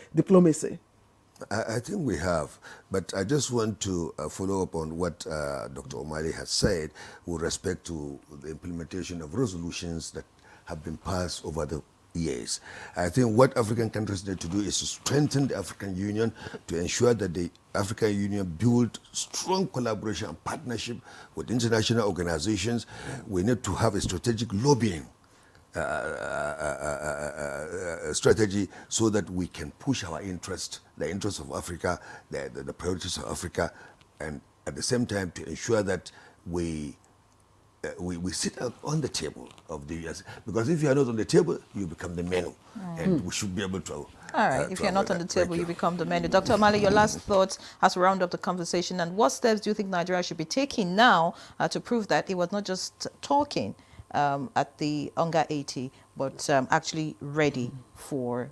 I think we have, but I just want to follow up on what Dr. O'Malley has said with respect to the implementation of resolutions that have been passed over the years. I think what African countries need to do is to strengthen the African Union to ensure that the African Union build strong collaboration and partnership with international organizations. We need to have a strategic lobbying strategy so that we can push our interest, the interests of Africa, the priorities of Africa, and at the same time to ensure that we sit out on the table of the US. Because if you are not on the table, you become the menu. And we should be able to. All right, if you're not on the table, you become the menu. Dr. O'Malley, your last thoughts as we round up the conversation, and what steps do you think Nigeria should be taking now to prove that it was not just talking at the Unga 80, but actually ready for,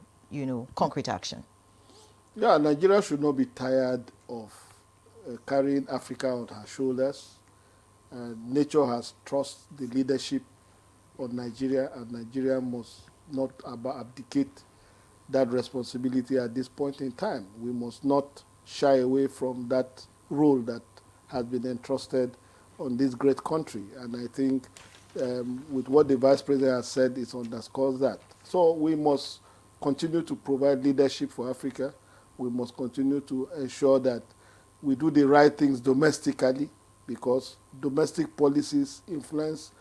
concrete action? Yeah, Nigeria should not be tired of carrying Africa on her shoulders. Nature has trust the leadership of Nigeria, and Nigeria must not abdicate that responsibility at this point in time. We must not shy away from that role that has been entrusted on this great country. And I think with what the Vice President has said, it underscores that. So we must continue to provide leadership for Africa. We must continue to ensure that we do the right things domestically, because domestic policies influence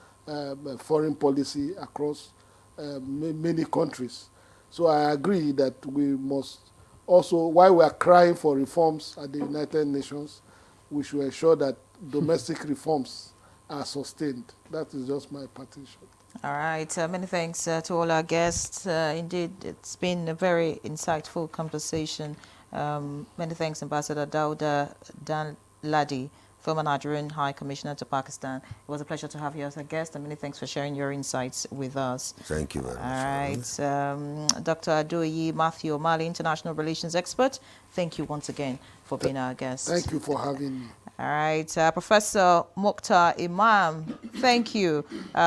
foreign policy across many countries. So I agree that we must also, while we are crying for reforms at the United Nations, we should ensure that domestic reforms are sustained. That is just my petition. All right. Many thanks to all our guests. Indeed, it's been a very insightful conversation. Many thanks, Ambassador Dauda Danladi, former Nigerian High Commissioner to Pakistan. It was a pleasure to have you as a guest, and many thanks for sharing your insights with us. Thank you very much. All right. Dr. Adoyi Matthew O'Malley, International Relations Expert, thank you once again for being our guest. Thank you for having me. All right. Professor Mukhtar Imam, thank you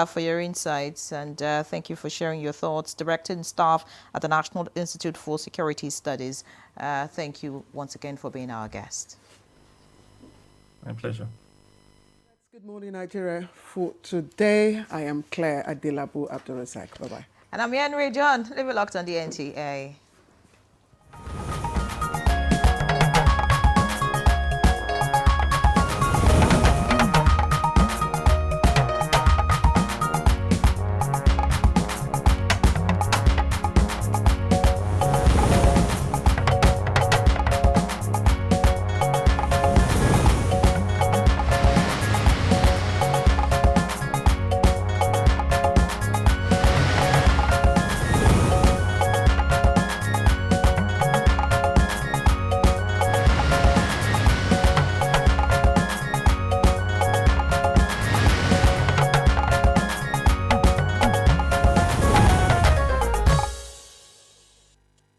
for your insights, and thank you for sharing your thoughts. Director and staff at the National Institute for Security Studies, thank you once again for being our guest. My pleasure. That's Good Morning Nigeria for today. I am Claire Adelabu Abdulrazak. Bye-bye. And I'm Yanre John. Live locked on the NTA.